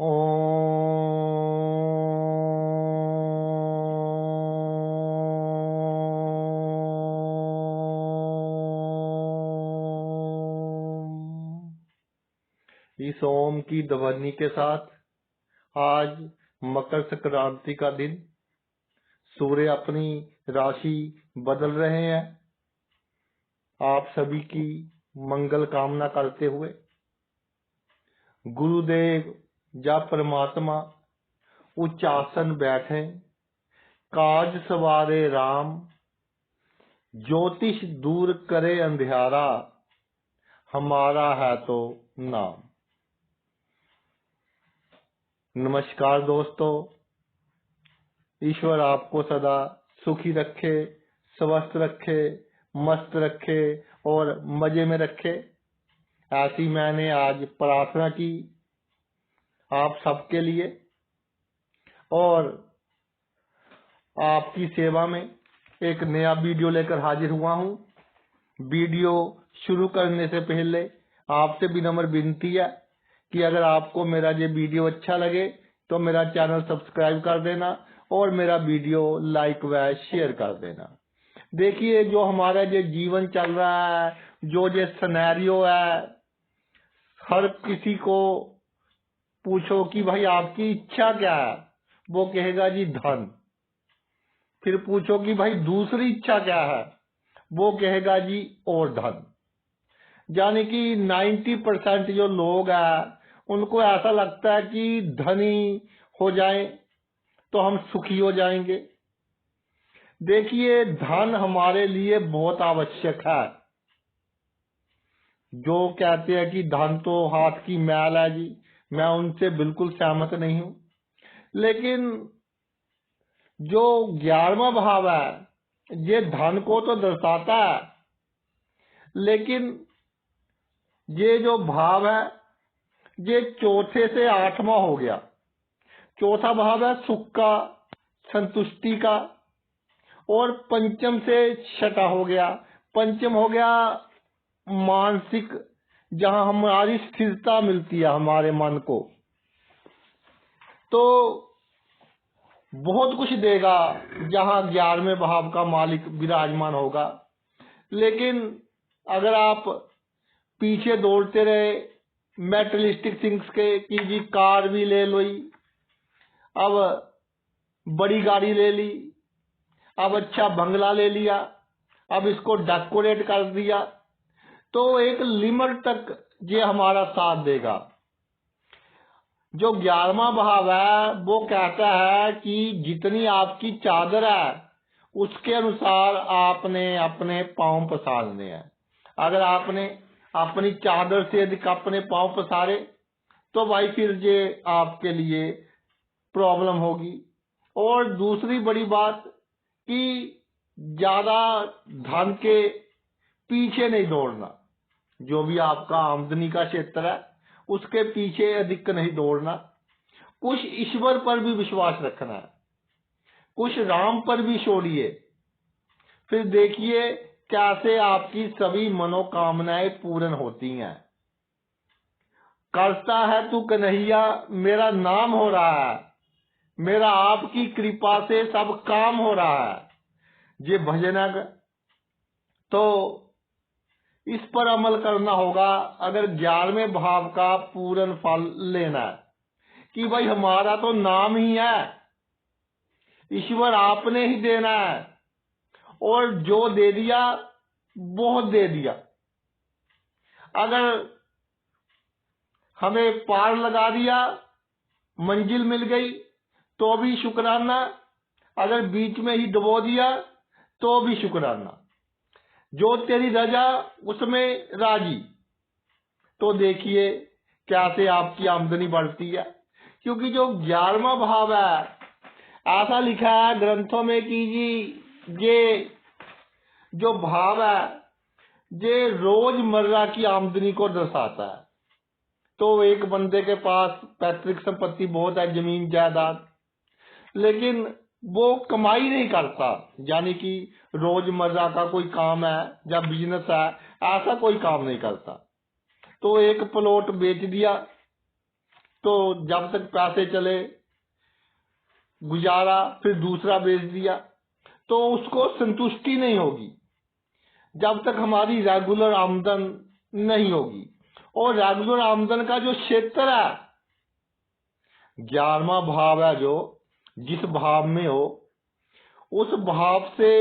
इस ओम की ध्वनि के साथ आज मकर संक्रांति का दिन, सूर्य अपनी राशि बदल रहे हैं। आप सभी की मंगल कामना करते हुए गुरुदेव या परमात्मा उच्च आसन बैठे, काज सवारे राम, ज्योतिष दूर करे अंधियारा, हमारा है तो नाम। नमस्कार दोस्तों, ईश्वर आपको सदा सुखी रखे, स्वस्थ रखे, मस्त रखे और मजे में रखे। ऐसी मैंने आज प्रार्थना की आप सबके लिए और आपकी सेवा में एक नया वीडियो लेकर हाजिर हुआ हूँ। वीडियो शुरू करने से पहले आपसे विनम्र विनती है कि अगर आपको मेरा ये वीडियो अच्छा लगे तो मेरा चैनल सब्सक्राइब कर देना और मेरा वीडियो लाइक व शेयर कर देना। देखिए, जो हमारा ये जीवन चल रहा है, जो ये सिनेरियो है, हर किसी को पूछो कि भाई आपकी इच्छा क्या है, वो कहेगा जी धन। फिर पूछो कि भाई दूसरी इच्छा क्या है, वो कहेगा जी और धन। यानी कि 90% जो लोग हैं उनको ऐसा लगता है कि धनी हो जाए तो हम सुखी हो जाएंगे। देखिए, धन हमारे लिए बहुत आवश्यक है। जो कहते हैं कि धन तो हाथ की मैल है जी, मैं उनसे बिल्कुल सहमत नहीं हूं। लेकिन जो 11वां भाव है ये धन को तो दर्शाता है, लेकिन ये जो भाव है ये चौथे से 8वां हो गया। चौथा भाव है सुख का, संतुष्टि का, और पंचम से 6वां हो गया। पंचम हो गया मानसिक, जहां हमारी स्थिरता मिलती है हमारे मन को। तो बहुत कुछ देगा जहां 11वें भाव का मालिक विराजमान होगा। लेकिन अगर आप पीछे दौड़ते रहे मेटेरियलिस्टिक थिंग्स के कि जी कार भी ले लो, अब बड़ी गाड़ी ले ली, अब अच्छा बंगला ले लिया, अब इसको डेकोरेट कर दिया, तो एक लिमिट तक ये हमारा साथ देगा। जो 11वां भाव है वो कहता है कि जितनी आपकी चादर है उसके अनुसार आपने अपने पांव पसारने हैं। अगर आपने अपनी चादर से अधिक अपने पांव पसारे तो भाई फिर ये आपके लिए प्रॉब्लम होगी। और दूसरी बड़ी बात कि ज्यादा धन के पीछे नहीं दौड़ना। जो भी आपका आमदनी का क्षेत्र है उसके पीछे अधिक नहीं दौड़ना। कुछ ईश्वर पर भी विश्वास रखना है, कुछ राम पर भी छोड़िए। फिर देखिए कैसे आपकी सभी मनोकामनाएं पूर्ण होती हैं। करता है तू कन्हैया मेरा नाम हो रहा है, मेरा आपकी कृपा से सब काम हो रहा है। ये भजन है, तो इस पर अमल करना होगा अगर 11वें भाव का पूर्ण फल लेना है। कि भाई हमारा तो नाम ही है, ईश्वर आपने ही देना है, और जो दे दिया बहुत दे दिया। अगर हमें पार लगा दिया, मंजिल मिल गई तो भी शुक्राना, अगर बीच में ही डुबो दिया तो भी शुक्राना। जो तेरी रजा उसमें राजी। तो देखिए कैसे आपकी आमदनी बढ़ती है। क्योंकि जो 11वां भाव है, ऐसा लिखा है ग्रंथों में कि जी ये जो भाव है ये रोजमर्रा की आमदनी को दर्शाता है। तो एक बंदे के पास पैतृक संपत्ति बहुत है, जमीन जायदाद, लेकिन वो कमाई नहीं करता, यानी कि रोजमर्रा का कोई काम है या बिजनेस है, ऐसा कोई काम नहीं करता। तो एक प्लॉट बेच दिया तो जब तक पैसे चले गुजारा, फिर दूसरा बेच दिया, तो उसको संतुष्टि नहीं होगी जब तक हमारी रेगुलर आमदन नहीं होगी। और रेगुलर आमदन का जो क्षेत्र है, 11वां भाव है, जो जिस भाव में हो उस भाव से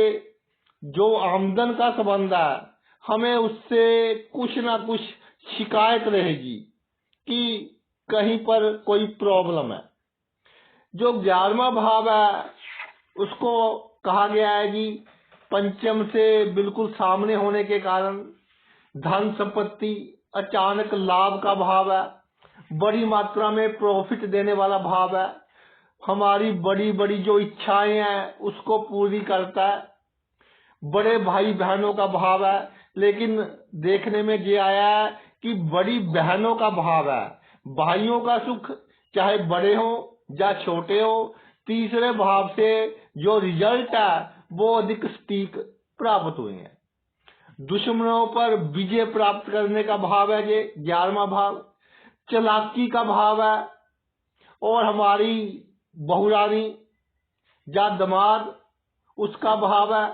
जो आमदन का संबंध है, हमें उससे कुछ ना कुछ शिकायत रहेगी कि कहीं पर कोई प्रॉब्लम है। जो 11वां भाव है उसको कहा गया है कि पंचम से बिल्कुल सामने होने के कारण धन संपत्ति अचानक लाभ का भाव है, बड़ी मात्रा में प्रॉफिट देने वाला भाव है, हमारी बड़ी बड़ी जो इच्छाएं हैं उसको पूरी करता है, बड़े भाई बहनों का भाव है। लेकिन देखने में ये आया है कि बड़ी बहनों का भाव है, भाइयों का सुख चाहे बड़े हो या छोटे हो, तीसरे भाव से जो रिजल्ट है वो अधिक सटीक प्राप्त हुए हैं। दुश्मनों पर विजय प्राप्त करने का भाव है ये 11वां भाव, चालाकी का भाव है, और हमारी बहुरानी या दामाद उसका भाव है।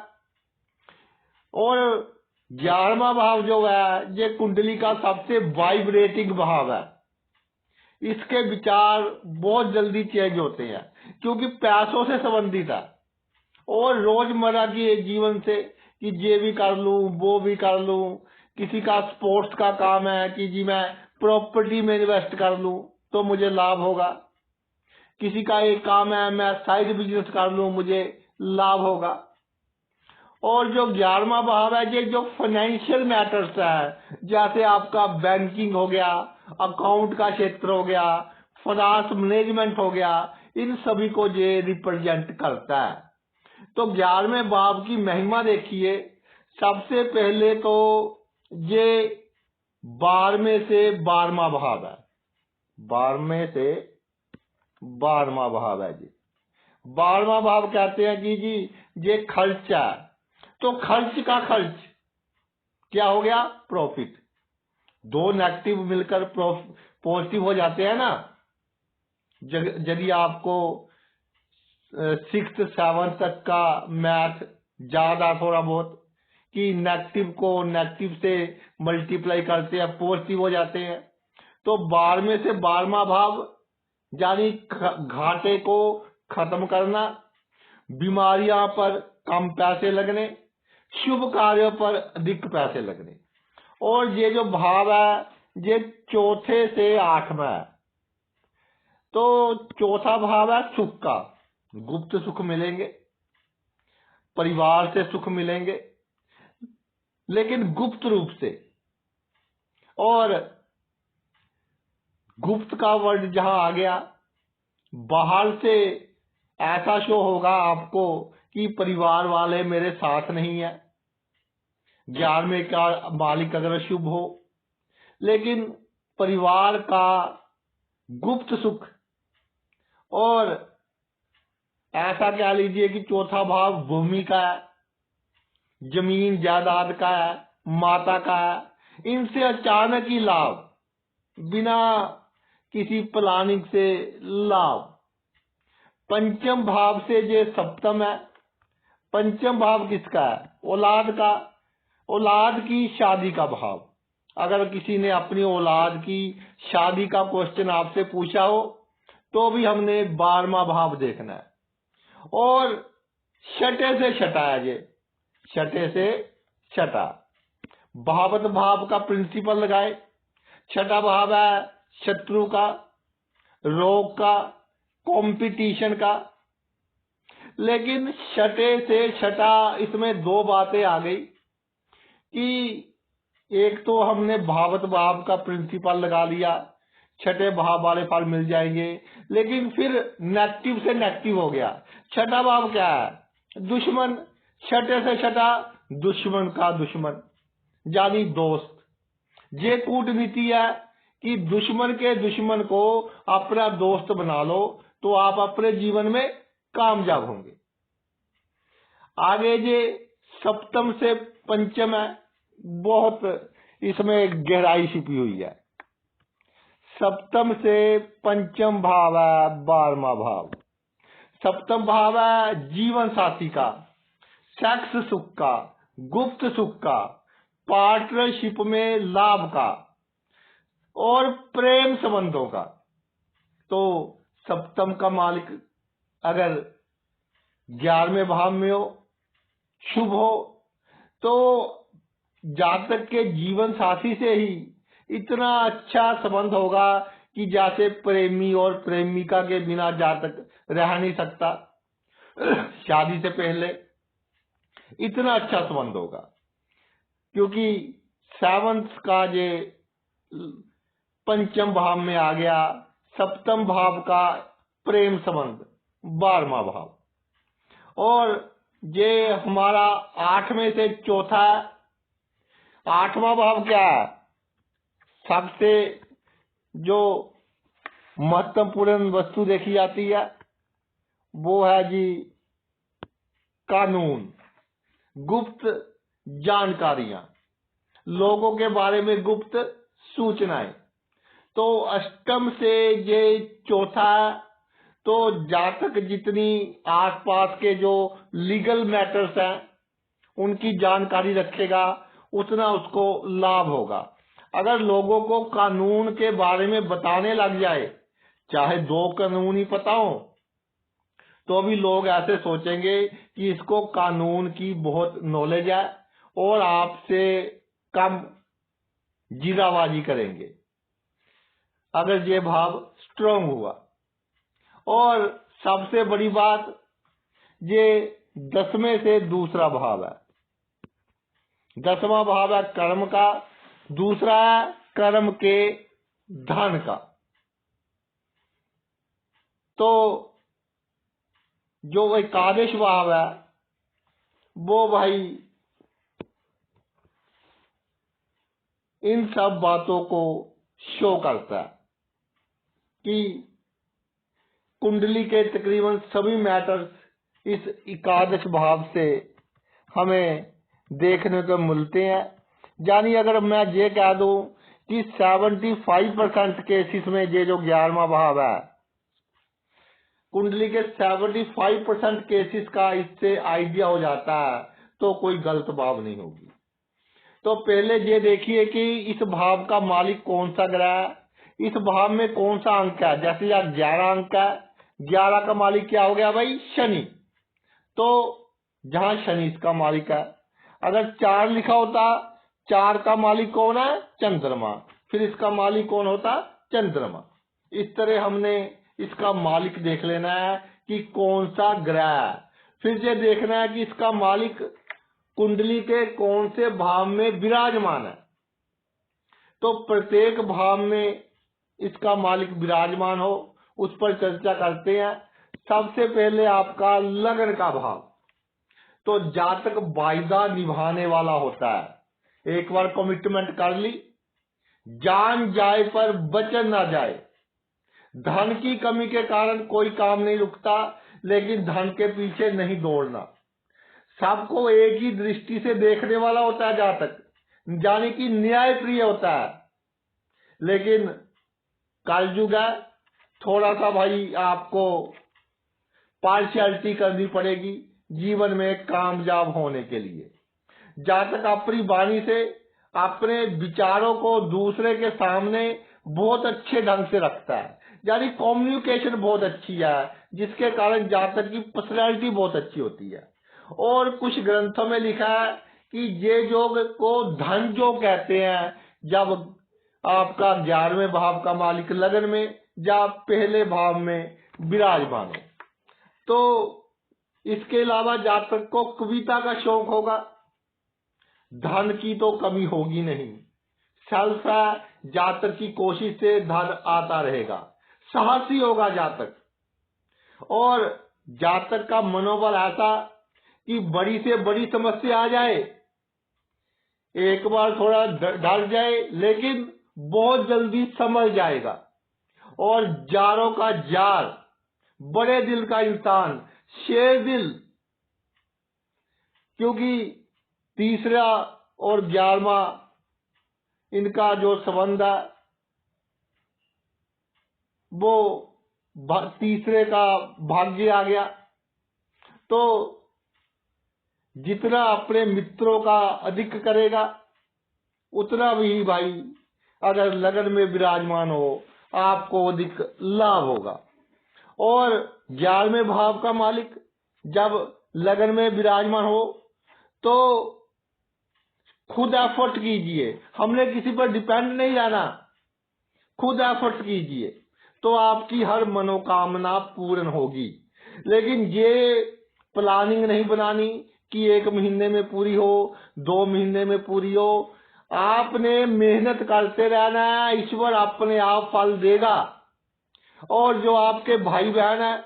और 11वां भाव जो है ये कुंडली का सबसे वाइब्रेटिंग भाव है, इसके विचार बहुत जल्दी चेंज होते हैं क्योंकि पैसों से संबंधित है और रोजमर्रा की जीवन से कि ये भी कर लूं वो भी कर लूं। किसी का स्पोर्ट्स का काम है कि जी मैं प्रॉपर्टी में इन्वेस्ट कर लूं तो मुझे लाभ होगा, किसी का एक काम है मैं साइड बिजनेस कर लूं मुझे लाभ होगा। और जो 11वां भाव है ये जो फाइनेंशियल मैटर्स है, जैसे आपका बैंकिंग हो गया, अकाउंट का क्षेत्र हो गया, फाइनेंस मैनेजमेंट हो गया, इन सभी को ये रिप्रेजेंट करता है। तो 11वें भाव की महिमा देखिए। सबसे पहले तो ये 12वें से 12वां भाव है, 12वें से 12वां भाव है जी। 12वां भाव कहते हैं कि जी ये खर्च है, तो खर्च का खर्च क्या हो गया? प्रॉफिट। दो नेगेटिव मिलकर पॉजिटिव हो जाते हैं ना। यदि आपको 6th 7th तक का मैथ ज्यादा थोड़ा बहुत कि नेगेटिव को नेगेटिव से मल्टीप्लाई करते हैं पॉजिटिव हो जाते हैं, तो 12वें से 12वां भाव यानी घाटे को खत्म करना, बीमारियां पर कम पैसे लगने, शुभ कार्यों पर अधिक पैसे लगने। और ये जो भाव है ये 4थे से 8वां है। तो चौथा भाव है सुख का, गुप्त सुख मिलेंगे, परिवार से सुख मिलेंगे लेकिन गुप्त रूप से। और गुप्त का वर्ड जहां आ गया, बाहर से ऐसा शो होगा आपको कि परिवार वाले मेरे साथ नहीं है, 11वें का मालिक अगर शुभ हो, लेकिन परिवार का गुप्त सुख। और ऐसा कह लीजिए कि चौथा भाव भूमि का है, जमीन जायदाद का है, माता का है, इनसे अचानक ही लाभ, बिना किसी प्लानिंग से लाभ। पंचम भाव से ये सप्तम है। पंचम भाव किसका है? औलाद का, औलाद की शादी का भाव। अगर किसी ने अपनी औलाद की शादी का क्वेश्चन आपसे पूछा हो तो भी हमने 12वां भाव देखना है। और छठे से छठा है ये, छठे से छठा भावत भाव का प्रिंसिपल लगाए। छठा भाव है शत्रु का, रोग का, कंपटीशन का। लेकिन छठे से छठा इसमें दो बातें आ गई कि एक तो हमने भावत भाव का प्रिंसिपल लगा लिया, छठे भाव वाले फल मिल जाएंगे, लेकिन फिर नेगेटिव से नेगेटिव हो गया। छठा भाव क्या है? दुश्मन। छठे से छठा दुश्मन का दुश्मन यानी दोस्त। ये कूटनीति है कि दुश्मन के दुश्मन को अपना दोस्त बना लो तो आप अपने जीवन में कामयाब होंगे। आगे ये सप्तम से पंचम है, बहुत इसमें गहराई छिपी हुई है। सप्तम से पंचम भाव है 12वां भाव। सप्तम भाव है जीवन साथी का, सेक्स सुख का, गुप्त सुख का, पार्टनरशिप में लाभ का और प्रेम संबंधों का। तो सप्तम का मालिक अगर 11वें भाव में हो, शुभ हो, तो जातक के जीवन साथी से ही इतना अच्छा संबंध होगा कि जैसे प्रेमी और प्रेमिका के बिना जातक रह नहीं सकता। शादी से पहले इतना अच्छा संबंध होगा, क्योंकि सेवंथ का ये पंचम भाव में आ गया। सप्तम भाव का प्रेम संबंध 12वां भाव। और ये हमारा 8वें से चौथा है। 8वां भाव क्या है? सबसे जो महत्वपूर्ण वस्तु देखी जाती है वो है जी कानून, गुप्त जानकारियां, लोगों के बारे में गुप्त सूचनाएं। तो अष्टम से ये चौथा है। तो जातक जितनी आसपास के जो लीगल मैटर्स हैं उनकी जानकारी रखेगा उतना उसको लाभ होगा। अगर लोगों को कानून के बारे में बताने लग जाए, चाहे 2 कानून ही पता हो, तो भी लोग ऐसे सोचेंगे कि इसको कानून की बहुत नॉलेज है और आपसे कम जीराबाजी करेंगे अगर ये भाव स्ट्रांग हुआ। और सबसे बड़ी बात, ये 10वें से दूसरा भाव है। 10वां भाव है कर्म का, दूसरा है कर्म के धन का। तो जो एकादश भाव है वो भाई इन सब बातों को शो करता है कि कुंडली के तकरीबन सभी मैटर्स इस एकादश भाव से हमें देखने को मिलते हैं। यानी अगर मैं ये कह दूं कि 75% केसेस में ये जो 11वां भाव है, कुंडली के 75% केसेस का इससे आइडिया हो जाता है, तो कोई गलत भाव नहीं होगी। तो पहले ये देखिए कि इस भाव का मालिक कौन सा ग्रह है, इस भाव में कौन सा अंक है। जैसे यार 11 अंक है, 11 का मालिक क्या हो गया भाई? शनि। तो जहां शनि इसका मालिक है, अगर 4 लिखा होता, 4 का मालिक कौन है? चंद्रमा। फिर इसका मालिक कौन होता? चंद्रमा। इस तरह हमने इसका मालिक देख लेना है कि कौन सा ग्रह है। फिर ये देखना है कि इसका मालिक कुंडली के कौन से भाव में विराजमान है। तो प्रत्येक भाव में इसका मालिक विराजमान हो, उस पर चर्चा करते हैं। सबसे पहले आपका लगन का भाव। तो जातक वायदा निभाने वाला होता है। एक बार कमिटमेंट कर ली, जान जाए पर वचन ना जाए। धन की कमी के कारण कोई काम नहीं रुकता, लेकिन धन के पीछे नहीं दौड़ना। सबको एक ही दृष्टि से देखने वाला होता है जातक, यानी कि न्याय प्रिय होता है। लेकिन कलयुग है, थोड़ा सा भाई आपको पार्शियलिटी करनी पड़ेगी जीवन में कामयाब होने के लिए। जातक अपनी वाणी से अपने विचारों को दूसरे के सामने बहुत अच्छे ढंग से रखता है, यानी कम्युनिकेशन बहुत अच्छी है, जिसके कारण जातक की पर्सनैलिटी बहुत अच्छी होती है। और कुछ ग्रंथों में लिखा है कि ये योग को धन योग कहते हैं, जब आपका 11वें भाव का मालिक लगन में या पहले भाव में विराजमान हो। तो इसके अलावा जातक को कविता का शौक होगा। धन की तो कमी होगी नहीं। सेल्फ है, जातक की कोशिश से धन आता रहेगा। साहसी होगा जातक। और जातक का मनोबल ऐसा कि बड़ी से बड़ी समस्या आ जाए, एक बार थोड़ा डर जाए, लेकिन बहुत जल्दी समझ जाएगा। और जारों का जार, बड़े दिल का इंसान, शेर दिल। क्योंकि तीसरा और 11वां इनका जो संबंध है वो तीसरे का भाग्य आ गया। तो जितना अपने मित्रों का अधिक करेगा उतना भी भाई अगर लगन में विराजमान हो आपको अधिक लाभ होगा। और 11वें भाव का मालिक जब लगन में विराजमान हो तो खुद एफर्ट कीजिए, हमने किसी पर डिपेंड नहीं रहना, खुद एफर्ट कीजिए तो आपकी हर मनोकामना पूर्ण होगी। लेकिन ये प्लानिंग नहीं बनानी कि 1 महीने में पूरी हो, 2 महीने में पूरी हो। आपने मेहनत करते रहना है, ईश्वर अपने आप फल देगा। और जो आपके भाई बहन है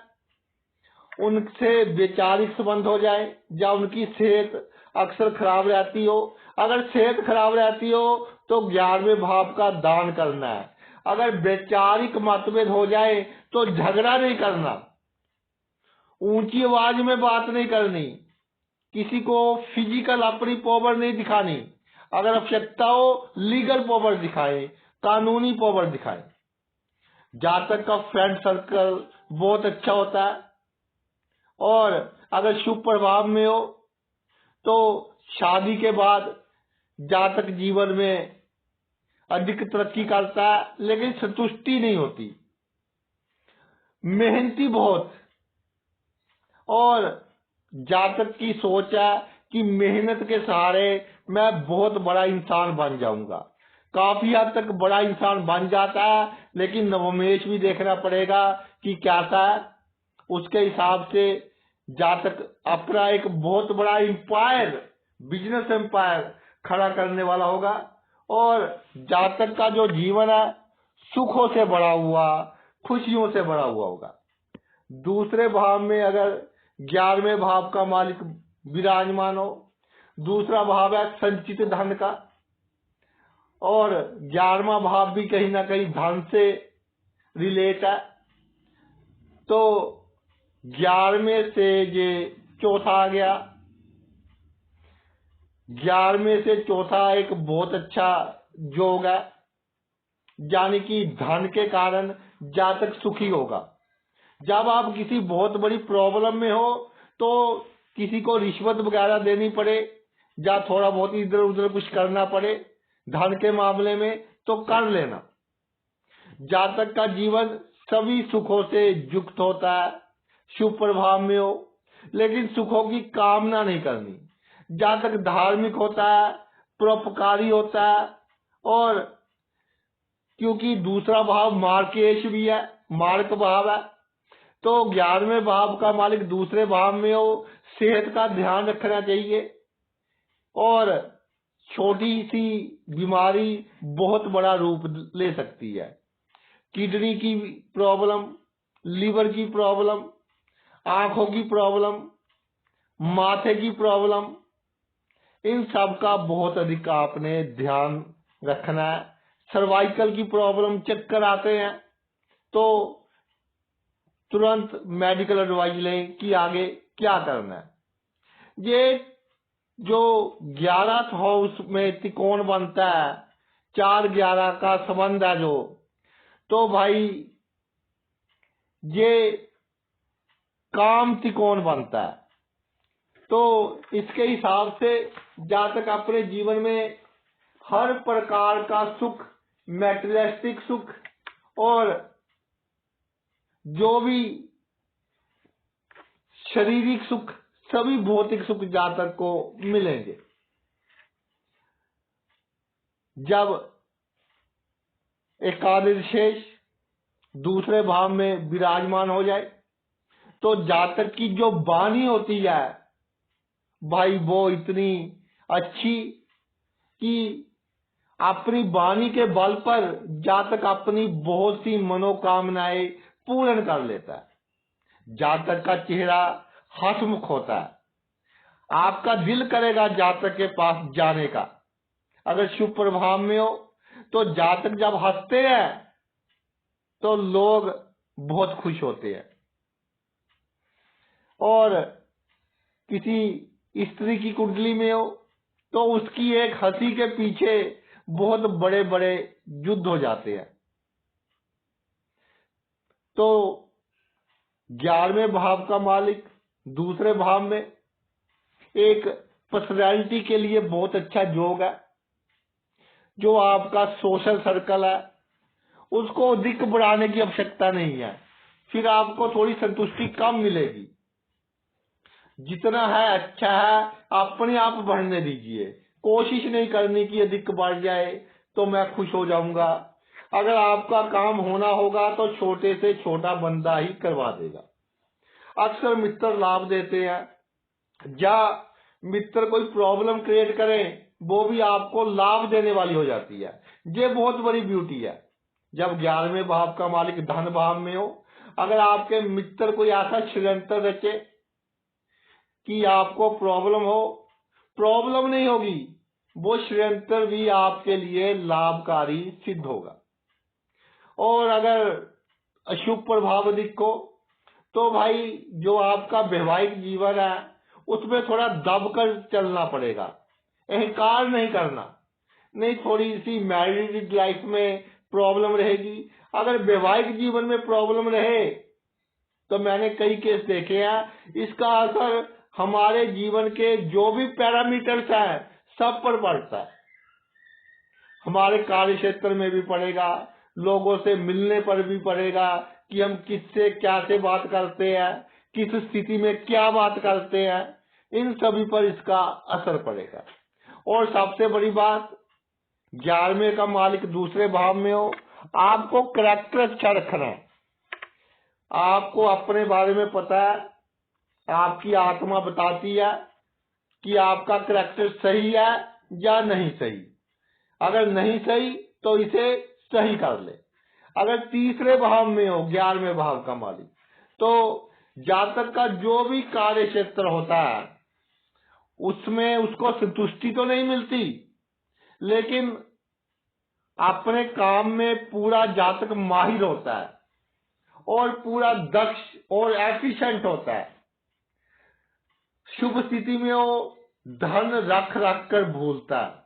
उनसे वैचारिक संबंध हो जाए या उनकी सेहत अक्सर खराब रहती हो, अगर सेहत खराब रहती हो तो 11वें भाव का दान करना है। अगर वैचारिक मतभेद हो जाए तो झगड़ा नहीं करना, ऊंची आवाज में बात नहीं करनी, किसी को फिजिकल अपनी पावर नहीं दिखानी, अगर आवश्यकता हो लीगल पावर दिखाए, कानूनी पावर दिखाए। जातक का फ्रेंड सर्कल बहुत अच्छा होता है और अगर शुभ प्रभाव में हो तो शादी के बाद जातक जीवन में अधिक तरक्की करता है, लेकिन संतुष्टि नहीं होती, मेहनती बहुत। और जातक की सोच है कि मेहनत के सहारे मैं बहुत बड़ा इंसान बन जाऊंगा। काफी हद तक बड़ा इंसान बन जाता है, लेकिन नवमेश भी देखना पड़ेगा कि कैसा है। उसके हिसाब से जातक अपना एक बहुत बड़ा एम्पायर, बिजनेस एम्पायर खड़ा करने वाला होगा। और जातक का जो जीवन है सुखों से भरा हुआ, खुशियों से भरा हुआ होगा। दूसरे भाव में अगर 11वें भाव का मालिक विराजमान हो, दूसरा भाव है संचित धन का, और 11वां भाव भी कहीं ना कहीं धन से रिलेट है। तो 11वें से ये चौथा आ गया, 11वें से चौथा एक बहुत अच्छा योग है, यानी कि धन के कारण जातक सुखी होगा। जब आप किसी बहुत बड़ी प्रॉब्लम में हो तो किसी को रिश्वत वगैरह देनी पड़े या थोड़ा बहुत इधर उधर कुछ करना पड़े धन के मामले में तो कर लेना। जातक का जीवन सभी सुखों से युक्त होता है, शुभ प्रभाव में हो, लेकिन सुखों की कामना नहीं करनी। जातक धार्मिक होता है, परोपकारी होता है, और क्योंकि दूसरा भाव मार्केश भी है, मार्क भाव है, तो 11वें भाव का मालिक दूसरे भाव में हो, सेहत का ध्यान रखना चाहिए। और छोटी सी बीमारी बहुत बड़ा रूप ले सकती है, किडनी की प्रॉब्लम, लीवर की प्रॉब्लम, आंखों की प्रॉब्लम, माथे की प्रॉब्लम, इन सब का बहुत अधिक आपने ध्यान रखना है। सर्वाइकल की प्रॉब्लम, चक्कर आते हैं तो तुरंत मेडिकल एडवाइस लें कि आगे क्या करना है। ये जो 11th हाउस में त्रिकोण बनता है, 4-11 का संबंध है जो, तो भाई ये काम त्रिकोण बनता है। तो इसके हिसाब से जातक अपने जीवन में हर प्रकार का सुख, मैटेरियलिस्टिक सुख और जो भी शारीरिक सुख, सभी भौतिक सुख जातक को मिलेंगे। जब एकादश शेष दूसरे भाव में विराजमान हो जाए तो जातक की जो वाणी होती है भाई वो इतनी अच्छी कि अपनी वाणी के बल पर जातक अपनी बहुत सी मनोकामनाएं पूर्ण कर लेता है। जातक का चेहरा हंसमुख होता है, आपका दिल करेगा जातक के पास जाने का। अगर शुभ प्रभाव में हो तो जातक जब हंसते हैं तो लोग बहुत खुश होते हैं। और किसी स्त्री की कुंडली में हो तो उसकी एक हंसी के पीछे बहुत बड़े बड़े युद्ध हो जाते हैं। तो 11वें भाव का मालिक दूसरे भाव में एक पर्सनैलिटी के लिए बहुत अच्छा योग है। जो आपका सोशल सर्कल है उसको अधिक बढ़ाने की आवश्यकता नहीं है, फिर आपको थोड़ी संतुष्टि कम मिलेगी। जितना है अच्छा है, अपने आप बढ़ने दीजिए। कोशिश नहीं करनी कि अधिक बढ़ जाए तो मैं खुश हो जाऊंगा। अगर आपका काम होना होगा तो छोटे से छोटा बंदा ही करवा देगा। अक्सर मित्र लाभ देते हैं, या मित्र कोई प्रॉब्लम क्रिएट करें वो भी आपको लाभ देने वाली हो जाती है। ये बहुत बड़ी ब्यूटी है। जब 11वें भाव का मालिक धन भाव में हो, अगर आपके मित्र कोई ऐसा षड्यंत्र रचे कि आपको प्रॉब्लम हो, प्रॉब्लम नहीं होगी, वो षड्यंत्र भी आपके लिए लाभकारी सिद्ध होगा। और अगर अशुभ प्रभाव अधिक हो तो भाई जो आपका वैवाहिक जीवन है उसमें थोड़ा दब कर चलना पड़ेगा, अहंकार नहीं करना। नहीं, थोड़ी सी मैरिड लाइफ में प्रॉब्लम रहेगी। अगर वैवाहिक जीवन में प्रॉब्लम रहे तो मैंने कई केस देखे हैं, इसका असर हमारे जीवन के जो भी पैरामीटर्स हैं सब पर पड़ता है। हमारे कार्य क्षेत्र में भी पड़ेगा, लोगों से मिलने पर भी पड़ेगा कि हम किससे क्या से बात करते हैं, किस स्थिति में क्या बात करते हैं, इन सभी पर इसका असर पड़ेगा। और सबसे बड़ी बात, 11वें का मालिक दूसरे भाव में हो, आपको करैक्टर अच्छा रखना है। आपको अपने बारे में पता है, आपकी आत्मा बताती है कि आपका करैक्टर सही है या नहीं सही। अगर नहीं सही तो इसे सही कर ले। अगर तीसरे भाव में हो 11वें भाव का मालिक, तो जातक का जो भी कार्य क्षेत्र होता है उसमें उसको संतुष्टि तो नहीं मिलती, लेकिन अपने काम में पूरा जातक माहिर होता है और पूरा दक्ष और एफिशिएंट होता है। शुभ स्थिति में वो धन रख रख कर भूलता है।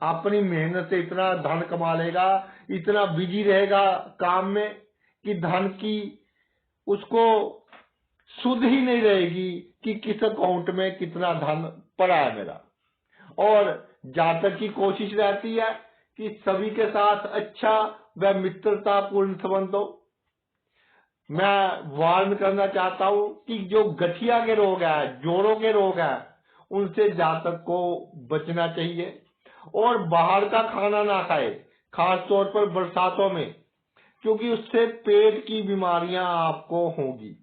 अपनी मेहनत से इतना धन कमा लेगा, इतना बिजी रहेगा काम में कि धन की उसको सुध ही नहीं रहेगी कि किस अकाउंट में कितना धन पड़ा है मेरा। और जातक की कोशिश रहती है कि सभी के साथ अच्छा व मित्रता पूर्ण संबंध हो। मैं वार्न करना चाहता हूं कि जो गठिया के रोग है, जोड़ों के रोग है, उनसे जातक को बचना चाहिए और बाहर का खाना ना खाए, खास तौर पर बरसातों में, क्योंकि उससे पेट की बीमारियां आपको होगी।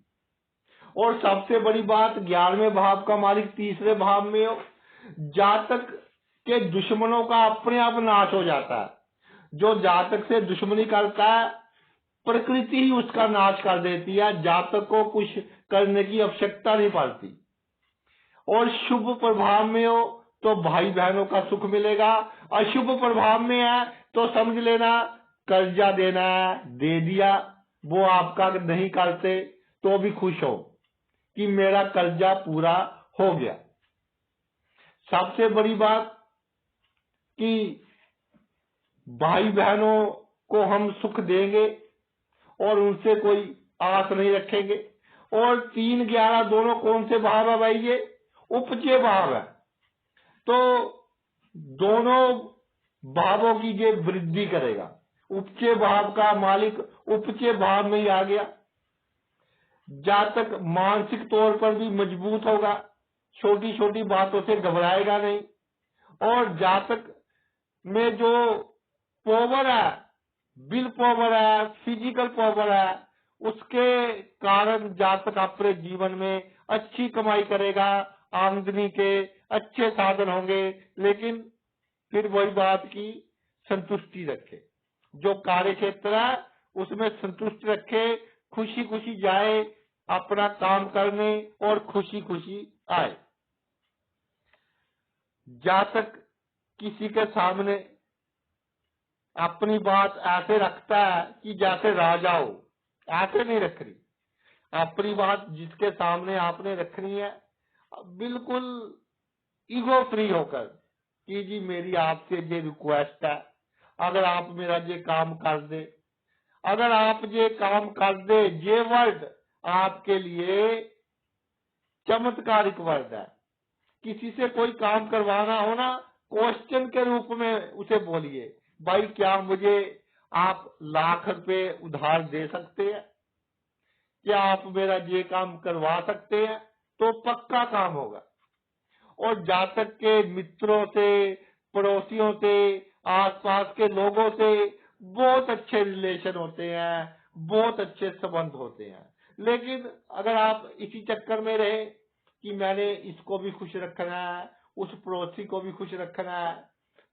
और सबसे बड़ी बात, 11वें भाव का मालिक तीसरे भाव में हो, जातक के दुश्मनों का अपने आप नाश हो जाता है। जो जातक से दुश्मनी करता है प्रकृति ही उसका नाश कर देती है, जातक को कुछ करने की आवश्यकता नहीं पड़ती। और शुभ प्रभाव में हो तो भाई बहनों का सुख मिलेगा, अशुभ प्रभाव में है तो समझ लेना कर्जा देना है, दे दिया, वो आपका नहीं करते तो भी खुश हो कि मेरा कर्जा पूरा हो गया। सबसे बड़ी बात कि भाई बहनों को हम सुख देंगे और उनसे कोई आस नहीं रखेंगे। और 3-11 दोनों कौन से भाव है भाई? ये उपचय भाव है। तो दोनों भावों की ये वृद्धि करेगा। उपचय भाव का मालिक उपचय भाव में ही आ गया। जातक मानसिक तौर पर भी मजबूत होगा, छोटी छोटी बातों से घबराएगा नहीं। और जातक में जो पावर है, विल पावर है, फिजिकल पावर है, उसके कारण जातक अपने जीवन में अच्छी कमाई करेगा, आमदनी के अच्छे साधन होंगे। लेकिन फिर वही बात की संतुष्टि रखे, जो कार्य क्षेत्र है उसमें संतुष्ट रखे, खुशी खुशी जाए अपना काम करने और खुशी खुशी आए। जातक किसी के सामने अपनी बात ऐसे रखता है कि जैसे राजा हो, ऐसे नहीं रखनी। अपनी बात जिसके सामने आपने रखनी है बिल्कुल ईगो फ्री होकर कि जी मेरी आपसे ये रिक्वेस्ट है, अगर आप मेरा ये काम कर दे, अगर आप ये काम कर दे, ये वर्ड आपके लिए चमत्कारिक वर्ड है। किसी से कोई काम करवाना हो ना, क्वेश्चन के रूप में उसे बोलिए, भाई क्या मुझे आप ₹1,00,000 उधार दे सकते हैं? क्या आप मेरा ये काम करवा सकते हैं? तो पक्का काम होगा। और जातक के मित्रों से, पड़ोसियों से, आसपास के लोगों से बहुत अच्छे रिलेशन होते हैं, बहुत अच्छे संबंध होते हैं। लेकिन अगर आप इसी चक्कर में रहे कि मैंने इसको भी खुश रखना है, उस पड़ोसी को भी खुश रखना है,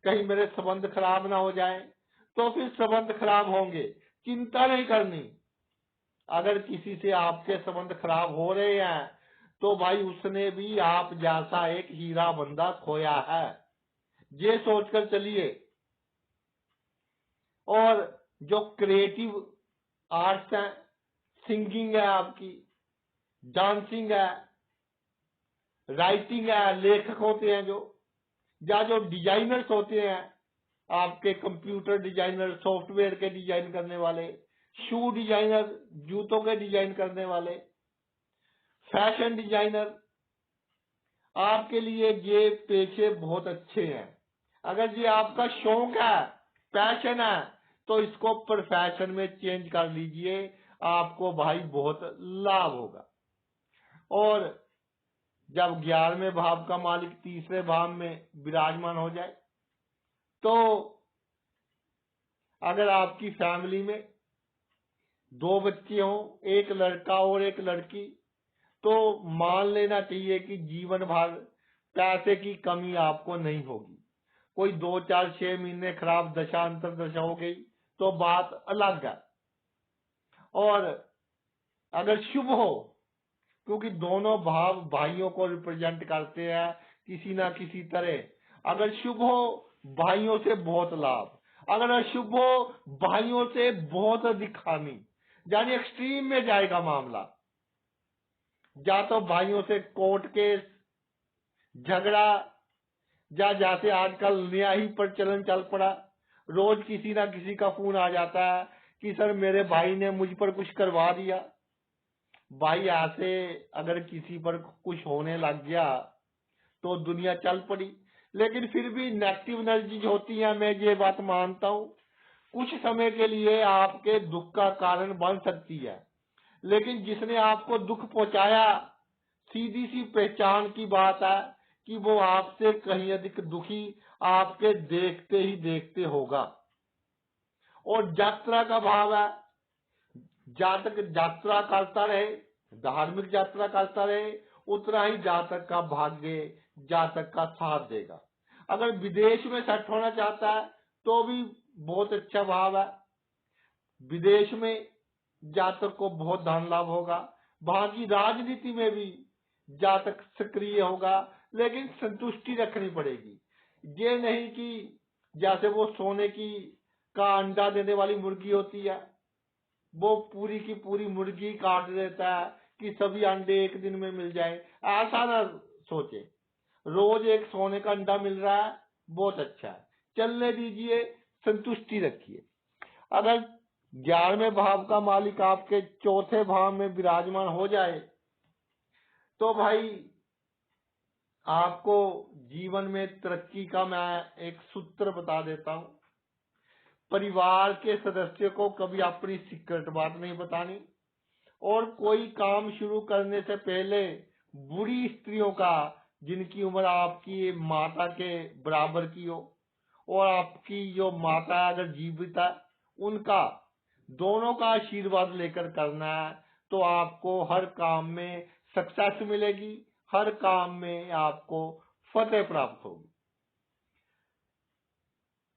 कहीं मेरे संबंध खराब ना हो जाए, तो फिर संबंध खराब होंगे, चिंता नहीं करनी। अगर किसी से आपके संबंध खराब हो रहे हैं तो भाई उसने भी आप जैसा एक हीरा बंदा खोया है, ये सोचकर चलिए। और जो क्रिएटिव आर्ट्स हैं, सिंगिंग है आपकी, डांसिंग है, राइटिंग है, लेखक होते हैं या जो डिजाइनर्स होते हैं, आपके कंप्यूटर डिजाइनर, सॉफ्टवेयर के डिजाइन करने वाले, शू डिजाइनर, जूतों के डिजाइन करने वाले, फैशन डिजाइनर, आपके लिए ये पेशे बहुत अच्छे हैं। अगर ये आपका शौक है, पैशन है, तो इसको प्रोफेशन में चेंज कर लीजिए, आपको भाई बहुत लाभ होगा। और जब 11वें भाव का मालिक तीसरे भाव में विराजमान हो जाए, तो अगर आपकी फैमिली में 2 बच्चे हों, एक लड़का और एक लड़की, तो मान लेना चाहिए कि जीवन भर पैसे की कमी आपको नहीं होगी। कोई 2 4 6 महीने खराब दशा अंतर दशा हो गई तो बात अलग है। और अगर शुभ हो, क्योंकि दोनों भाव भाइयों को रिप्रेजेंट करते हैं किसी ना किसी तरह, अगर शुभ हो भाइयों से बहुत लाभ, अगर अशुभ हो भाइयों से बहुत अधिक हानि, यानी एक्सट्रीम में जाएगा मामला। या तो भाइयों से कोर्ट केस, झगड़ा, या जैसे आजकल नया ही प्रचलन चल पड़ा, रोज किसी ना किसी का फोन आ जाता है कि सर मेरे भाई ने मुझ पर कुछ करवा दिया। भाई ऐसे अगर किसी पर कुछ होने लग गया तो दुनिया चल पड़ी। लेकिन फिर भी नेगेटिव एनर्जी होती है, मैं ये बात मानता हूँ, कुछ समय के लिए आपके दुख का कारण बन सकती है। लेकिन जिसने आपको दुख पहुंचाया, सीधी सी पहचान की बात है कि वो आपसे कहीं अधिक दुखी आपके देखते ही देखते होगा। और यात्रा का भाव है, जातक यात्रा करता रहे, धार्मिक यात्रा करता रहे, उतना ही जातक का भाग्य जातक का साथ देगा। अगर विदेश में सेट होना चाहता है तो भी बहुत अच्छा भाव है। विदेश में जातक को बहुत धन लाभ होगा। वहां की राजनीति में भी जातक सक्रिय होगा, लेकिन संतुष्टि रखनी पड़ेगी। ये नहीं कि जैसे वो सोने की का अंडा देने वाली मुर्गी होती है, वो पूरी की पूरी मुर्गी काट देता है कि सभी अंडे एक दिन में मिल जाए। ऐसा ना सोचे, रोज एक सोने का अंडा मिल रहा है, बहुत अच्छा है, चलने दीजिए, संतुष्टि रखिए। अगर 11वें भाव का मालिक आपके चौथे भाव में विराजमान हो जाए तो भाई आपको जीवन में तरक्की का मैं एक सूत्र बता देता हूं। परिवार के सदस्य को कभी अपनी सीक्रेट बात नहीं बतानी, और कोई काम शुरू करने से पहले बुरी स्त्रियों का, जिनकी उम्र आपकी माता के बराबर की हो और आपकी जो माता अगर जीवित है उनका, दोनों का आशीर्वाद लेकर करना है, तो आपको हर काम में सक्सेस मिलेगी, हर काम में आपको फतेह प्राप्त होगी।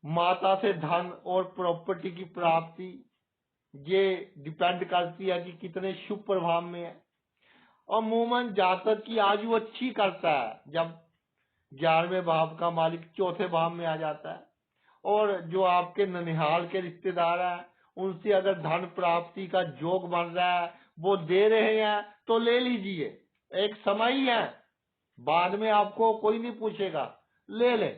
माता से धन और प्रॉपर्टी की प्राप्ति ये डिपेंड करती है कि कितने शुभ प्रभाव में है। अमूमन जातक की आयु अच्छी करता है जब 11वें भाव का मालिक चौथे भाव में आ जाता है। और जो आपके ननिहाल के रिश्तेदार हैं, उनसे अगर धन प्राप्ति का योग बन रहा है, वो दे रहे हैं तो ले लीजिए, एक समय ही है, बाद में आपको कोई नहीं पूछेगा, ले ले।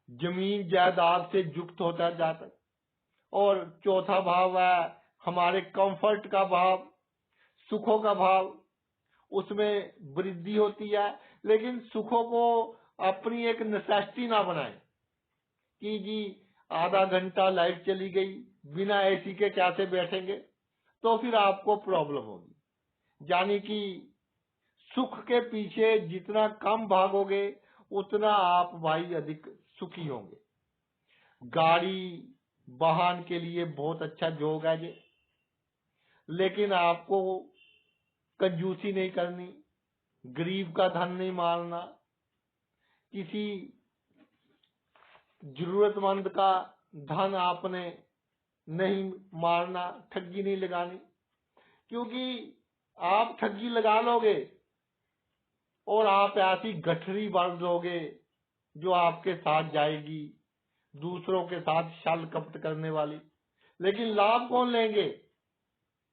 जमीन जायदाद से युक्त होता है जातक, और चौथा भाव है हमारे कंफर्ट का भाव, सुखों का भाव, उसमें वृद्धि होती है। लेकिन सुखों को अपनी एक नेसेसिटी ना बनाए कि जी आधा घंटा लाइट चली गई, बिना एसी के कैसे बैठेंगे, तो फिर आपको प्रॉब्लम होगी। यानी कि सुख के पीछे जितना कम भागोगे उतना आप भाई अधिक सुखी होंगे। गाड़ी वाहन के लिए बहुत अच्छा जोग है ये, लेकिन आपको कंजूसी नहीं करनी, गरीब का धन नहीं मारना, किसी जरूरतमंद का धन आपने नहीं मारना, ठगी नहीं लगानी। क्योंकि आप ठगी लगा लोगे और आप ऐसी गठरी बढ़ लोगे जो आपके साथ जाएगी, दूसरों के साथ छल कपट करने वाली। लेकिन लाभ कौन लेंगे?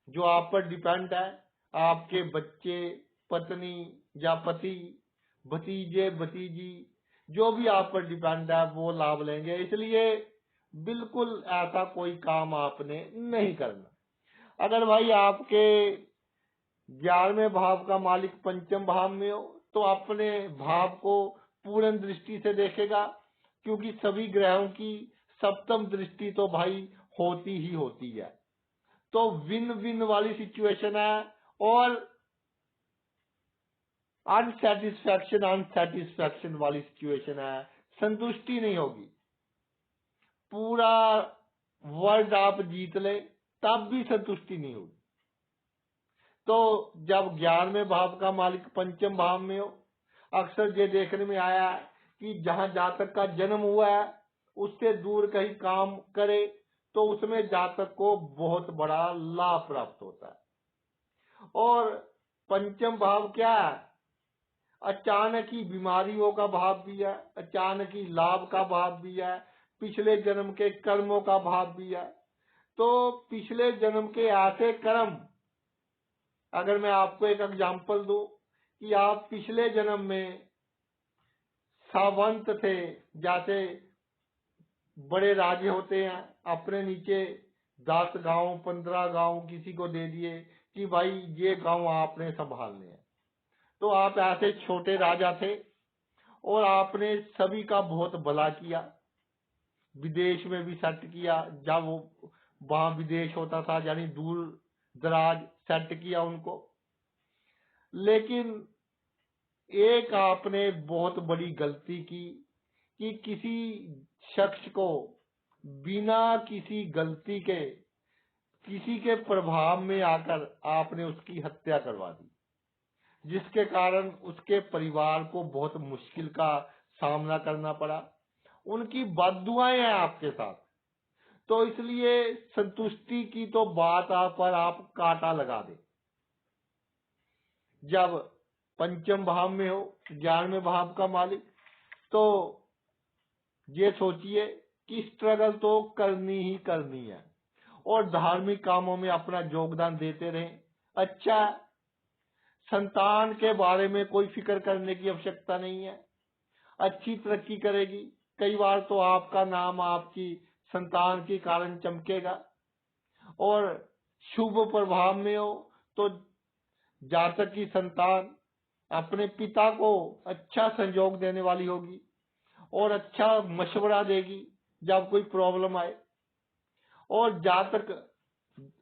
जो आप पर डिपेंड है, आपके बच्चे, पत्नी या पति, भतीजे भतीजी, जो भी आप पर डिपेंड है वो लाभ लेंगे। इसलिए बिल्कुल ऐसा कोई काम आपने नहीं करना। अगर भाई आपके 11वें भाव का मालिक पंचम भाव में हो तो अपने भाव को पूर्ण दृष्टि से देखेगा, क्योंकि सभी ग्रहों की सप्तम दृष्टि तो भाई होती ही होती है। तो विन विन वाली सिचुएशन है और अनसेटिस्फैक्शन वाली सिचुएशन है, संतुष्टि नहीं होगी। पूरा वर्ल्ड आप जीत ले तब भी संतुष्टि नहीं होगी। तो जब 11वें भाव का मालिक पंचम भाव में हो, अक्सर ये देखने में आया है कि जहां जातक का जन्म हुआ है उससे दूर कहीं काम करे तो उसमें जातक को बहुत बड़ा लाभ प्राप्त होता है। और पंचम भाव क्या है? अचानक ही बीमारियों का भाव भी है, अचानक ही लाभ का भाव भी है, पिछले जन्म के कर्मों का भाव भी है। तो पिछले जन्म के ऐसे कर्म, अगर मैं आपको एक एग्जांपल दूं कि आप पिछले जन्म में सावंत थे, जैसे बड़े राजे होते हैं, अपने नीचे 10 गांव 15 गांव किसी को दे दिए कि भाई ये गांव आपने संभालने हैं। तो आप ऐसे छोटे राजा थे और आपने सभी का बहुत भला किया, विदेश में भी सेट किया, जब वो वहां विदेश होता था यानी दूर दराज सेट किया उनको। लेकिन एक आपने बहुत बड़ी गलती की कि किसी शख्स को बिना किसी गलती के, किसी के प्रभाव में आकर आपने उसकी हत्या करवा दी, जिसके कारण उसके परिवार को बहुत मुश्किल का सामना करना पड़ा। उनकी बद्दुआएं हैं आपके साथ। तो इसलिए संतुष्टि की तो बात आप पर आप कांटा लगा दे। जब पंचम भाव में हो 11वें भाव का मालिक, तो ये सोचिए कि स्ट्रगल तो करनी ही करनी है और धार्मिक कामों में अपना योगदान देते रहें। अच्छा, संतान के बारे में कोई फिक्र करने की आवश्यकता नहीं है, अच्छी तरक्की करेगी। कई बार तो आपका नाम आपकी संतान के कारण चमकेगा। और शुभ प्रभाव में हो तो जातक की संतान अपने पिता को अच्छा संयोग देने वाली होगी और अच्छा मशवरा देगी जब कोई प्रॉब्लम आए। और जातक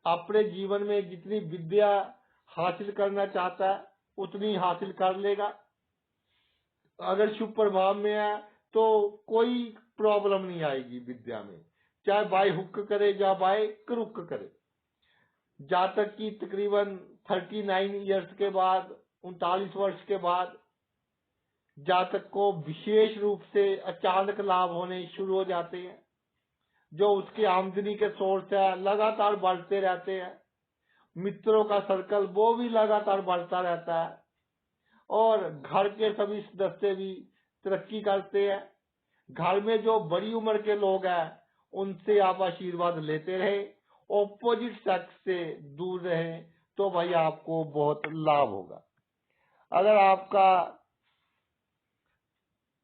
अपने जीवन में जितनी विद्या हासिल करना चाहता है उतनी हासिल कर लेगा। अगर शुभ प्रभाव में है तो कोई प्रॉब्लम नहीं आएगी विद्या में, चाहे बाय हुक करे या बाय क्रुक करे। जातक की तकरीबन 39 ईयर्स के बाद, 39 वर्ष के बाद जातक को विशेष रूप से अचानक लाभ होने शुरू हो जाते हैं। जो उसकी आमदनी के सोर्स है लगातार बढ़ते रहते हैं, मित्रों का सर्कल वो भी लगातार बढ़ता रहता है और घर के सभी सदस्य भी तरक्की करते हैं। घर में जो बड़ी उम्र के लोग हैं उनसे आप आशीर्वाद लेते रहे, ऑपोजिट सेक्स से दूर रहे, तो भाई आपको बहुत लाभ होगा। अगर आपका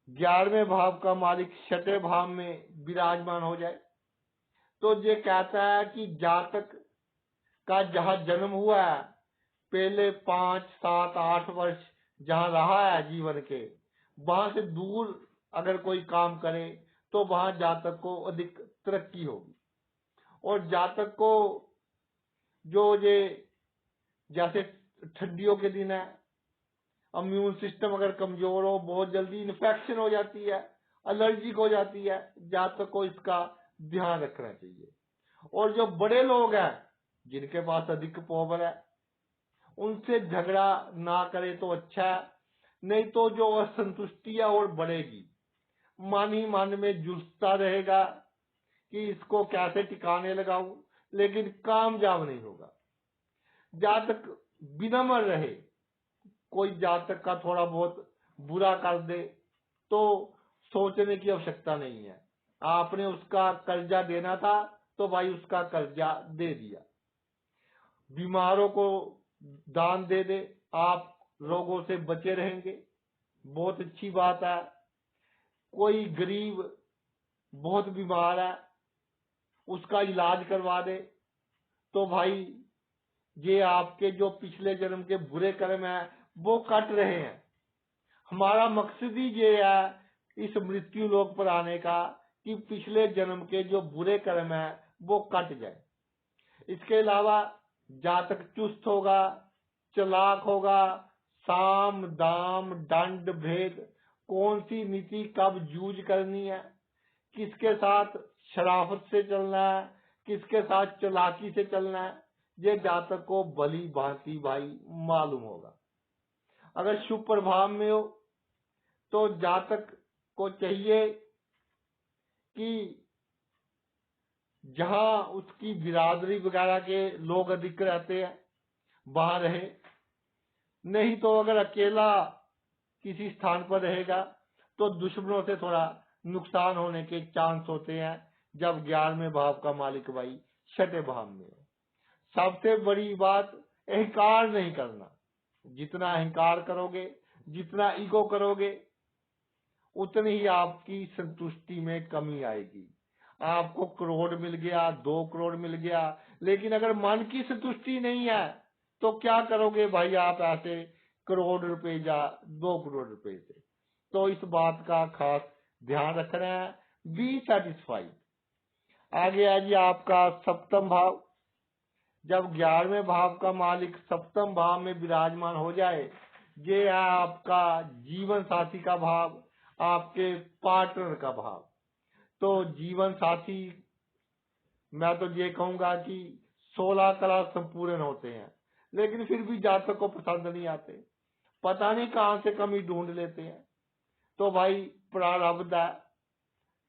11वें भाव का मालिक 6ठे भाव में विराजमान हो जाए तो ये कहता है कि जातक का जहाँ जन्म हुआ है, पहले 5, 7, 8 वर्ष जहाँ रहा है जीवन के, वहां से दूर अगर कोई काम करे तो वहां जातक को अधिक तरक्की होगी। और जातक को जो ये जैसे ठंडियों के दिन है, इम्यून सिस्टम अगर कमजोर हो, बहुत जल्दी इन्फेक्शन हो जाती है, एलर्जिक हो जाती है, जातक को इसका ध्यान रखना चाहिए। और जो बड़े लोग हैं जिनके पास अधिक पावर है, उनसे झगड़ा ना करे तो अच्छा है, नहीं तो जो असंतुष्टि है और बढ़ेगी, मन ही मन में जुझता रहेगा कि इसको कैसे टिकाने लगाऊं, लेकिन कामयाब नहीं होगा। जातक विनम्र रहे, कोई जातक का थोड़ा बहुत बुरा कर दे तो सोचने की आवश्यकता नहीं है। आपने उसका कर्जा देना था तो भाई उसका कर्जा दे दिया। बीमारों को दान दे दे, आप रोगों से बचे रहेंगे, बहुत अच्छी बात है। कोई गरीब बहुत बीमार है, उसका इलाज करवा दे तो भाई ये आपके जो पिछले जन्म के बुरे कर्म है वो कट रहे हैं। हमारा मकसद ही ये है इस मृत्यु लोक पर आने का कि पिछले जन्म के जो बुरे कर्म है वो कट जाए। इसके अलावा जातक चुस्त होगा, चालाक होगा, साम दाम दंड भेद, कौन सी नीति कब यूज करनी है, किसके साथ शराफत से चलना है, किसके साथ चालाकी से चलना है, ये जातक को भली भांति भाई मालूम होगा। अगर शुभ प्रभाव में हो तो जातक को चाहिए कि जहां उसकी बिरादरी वगैरह के लोग अधिक रहते हैं वहां रहे, नहीं तो अगर अकेला किसी स्थान पर रहेगा तो दुश्मनों से थोड़ा नुकसान होने के चांस होते हैं जब 11वें भाव का मालिक भाई 6ठे भाव में हो। सबसे बड़ी बात अहंकार नहीं करना। जितना अहंकार करोगे, जितना ईगो करोगे, उतनी ही आपकी संतुष्टि में कमी आएगी। आपको करोड़ मिल गया, 2 करोड़ मिल गया, लेकिन अगर मन की संतुष्टि नहीं है तो क्या करोगे भाई आप ऐसे करोड़ रुपए या 2 करोड़ रुपए से। तो इस बात का खास ध्यान रखना है। Be satisfied. आगे है जी आपका सप्तम भाव। जब 11वें भाव का मालिक सप्तम भाव में विराजमान हो जाए, ये है आपका जीवन साथी का भाव, आपके पार्टनर का भाव। तो जीवन साथी मैं तो ये कहूंगा कि 16 कला संपूर्ण होते हैं, लेकिन फिर भी जातक को पसंद नहीं आते, पता नहीं कहां से कमी ढूंढ लेते हैं। तो भाई प्रारब्ध है,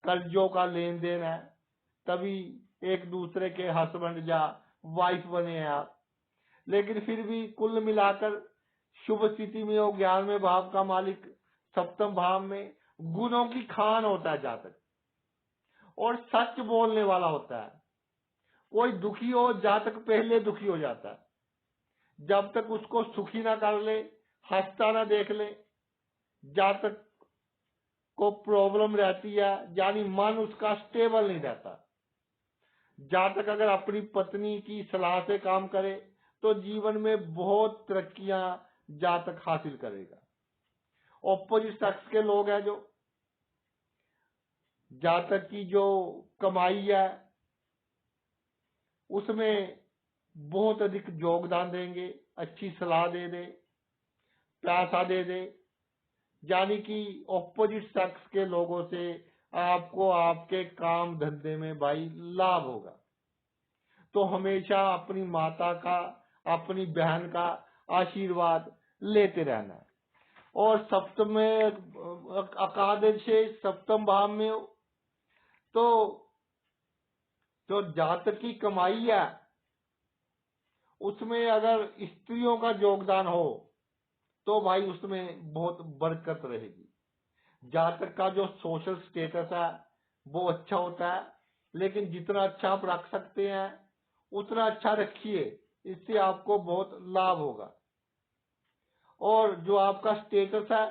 कर्जों का लेन देन है, तभी एक दूसरे के हस्बैंड या वाइफ बने हैं आप। लेकिन फिर भी कुल मिलाकर शुभ स्थिति में हो 11वें भाव का मालिक सप्तम भाव में, गुणों की खान होता है जातक, और सच बोलने वाला होता है। कोई दुखी हो, जातक पहले दुखी हो जाता है। जब तक उसको सुखी ना कर ले, हंसता ना देख ले, जातक को प्रॉब्लम रहती है, यानी मन उसका स्टेबल नहीं रहता। जातक अगर अपनी पत्नी की सलाह से काम करे तो जीवन में बहुत तरक्कियां जातक हासिल करेगा। ऑपोजिट सेक्स के लोग हैं जो जातक की जो कमाई है उसमें बहुत अधिक योगदान देंगे, अच्छी सलाह दे दे, पैसा दे दे, यानी कि ऑपोजिट सेक्स के लोगों से आपको आपके काम धंधे में भाई लाभ होगा। तो हमेशा अपनी माता का, अपनी बहन का आशीर्वाद लेते रहना है। और सप्तम एकादश सप्तम भाव में हो तो जो जातक की कमाई है उसमें अगर स्त्रियों का योगदान हो तो भाई उसमें बहुत बरकत रहेगी। जातक का जो सोशल स्टेटस है वो अच्छा होता है, लेकिन जितना अच्छा आप रख सकते हैं उतना अच्छा रखिए, इससे आपको बहुत लाभ होगा। और जो आपका स्टेटस है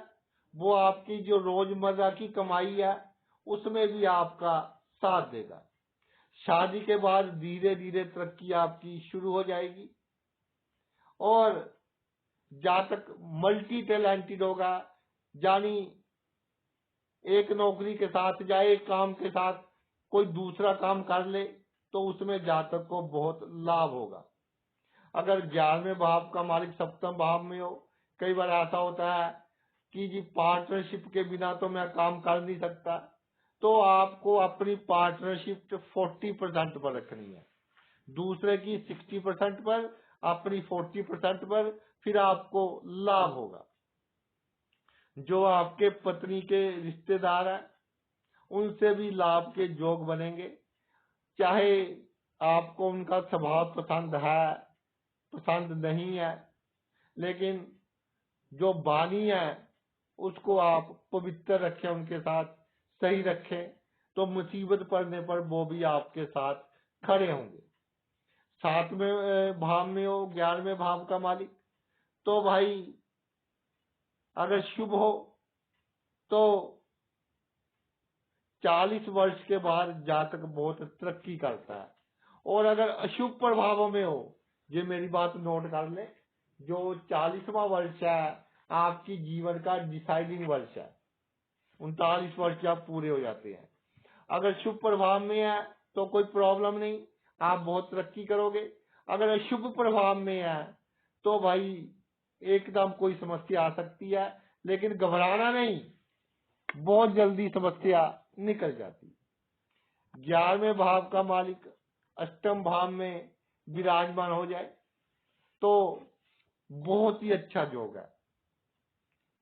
वो आपकी जो रोजमर्रा की कमाई है उसमें भी आपका साथ देगा। शादी के बाद धीरे धीरे तरक्की आपकी शुरू हो जाएगी और जातक मल्टी टैलेंटेड होगा, यानी एक नौकरी के साथ या एक काम के साथ कोई दूसरा काम कर ले तो उसमें जातक को बहुत लाभ होगा। अगर 11वें भाव का मालिक सप्तम भाव में हो, कई बार ऐसा होता है कि जी पार्टनरशिप के बिना तो मैं काम कर नहीं सकता, तो आपको अपनी पार्टनरशिप 40% पर रखनी है, दूसरे की 60% पर, अपनी 40% पर, फिर आपको लाभ होगा। जो आपके पत्नी के रिश्तेदार हैं उनसे भी लाभ के योग बनेंगे, चाहे आपको उनका स्वभाव पसंद है पसंद नहीं है, लेकिन जो वाणी है उसको आप पवित्र रखें, उनके साथ सही रखें, तो मुसीबत पड़ने पर वो भी आपके साथ खड़े होंगे। 7वें भाव में हो 11वें भाव का मालिक, तो भाई अगर शुभ हो तो 40 वर्ष के बाद जातक बहुत तरक्की करता है, और अगर अशुभ प्रभावों में हो, ये मेरी बात नोट कर ले, जो 40वां वर्ष है आपकी जीवन का डिसाइडिंग वर्ष है, 39 वर्ष आप पूरे हो जाते हैं। अगर शुभ प्रभाव में है तो कोई प्रॉब्लम नहीं, आप बहुत तरक्की करोगे। अगर अशुभ प्रभाव में है तो भाई एकदम कोई समस्या आ सकती है, लेकिन घबराना नहीं, बहुत जल्दी समस्या निकल जाती। 11वें भाव का मालिक अष्टम भाव में विराजमान हो जाए तो बहुत ही अच्छा योग है।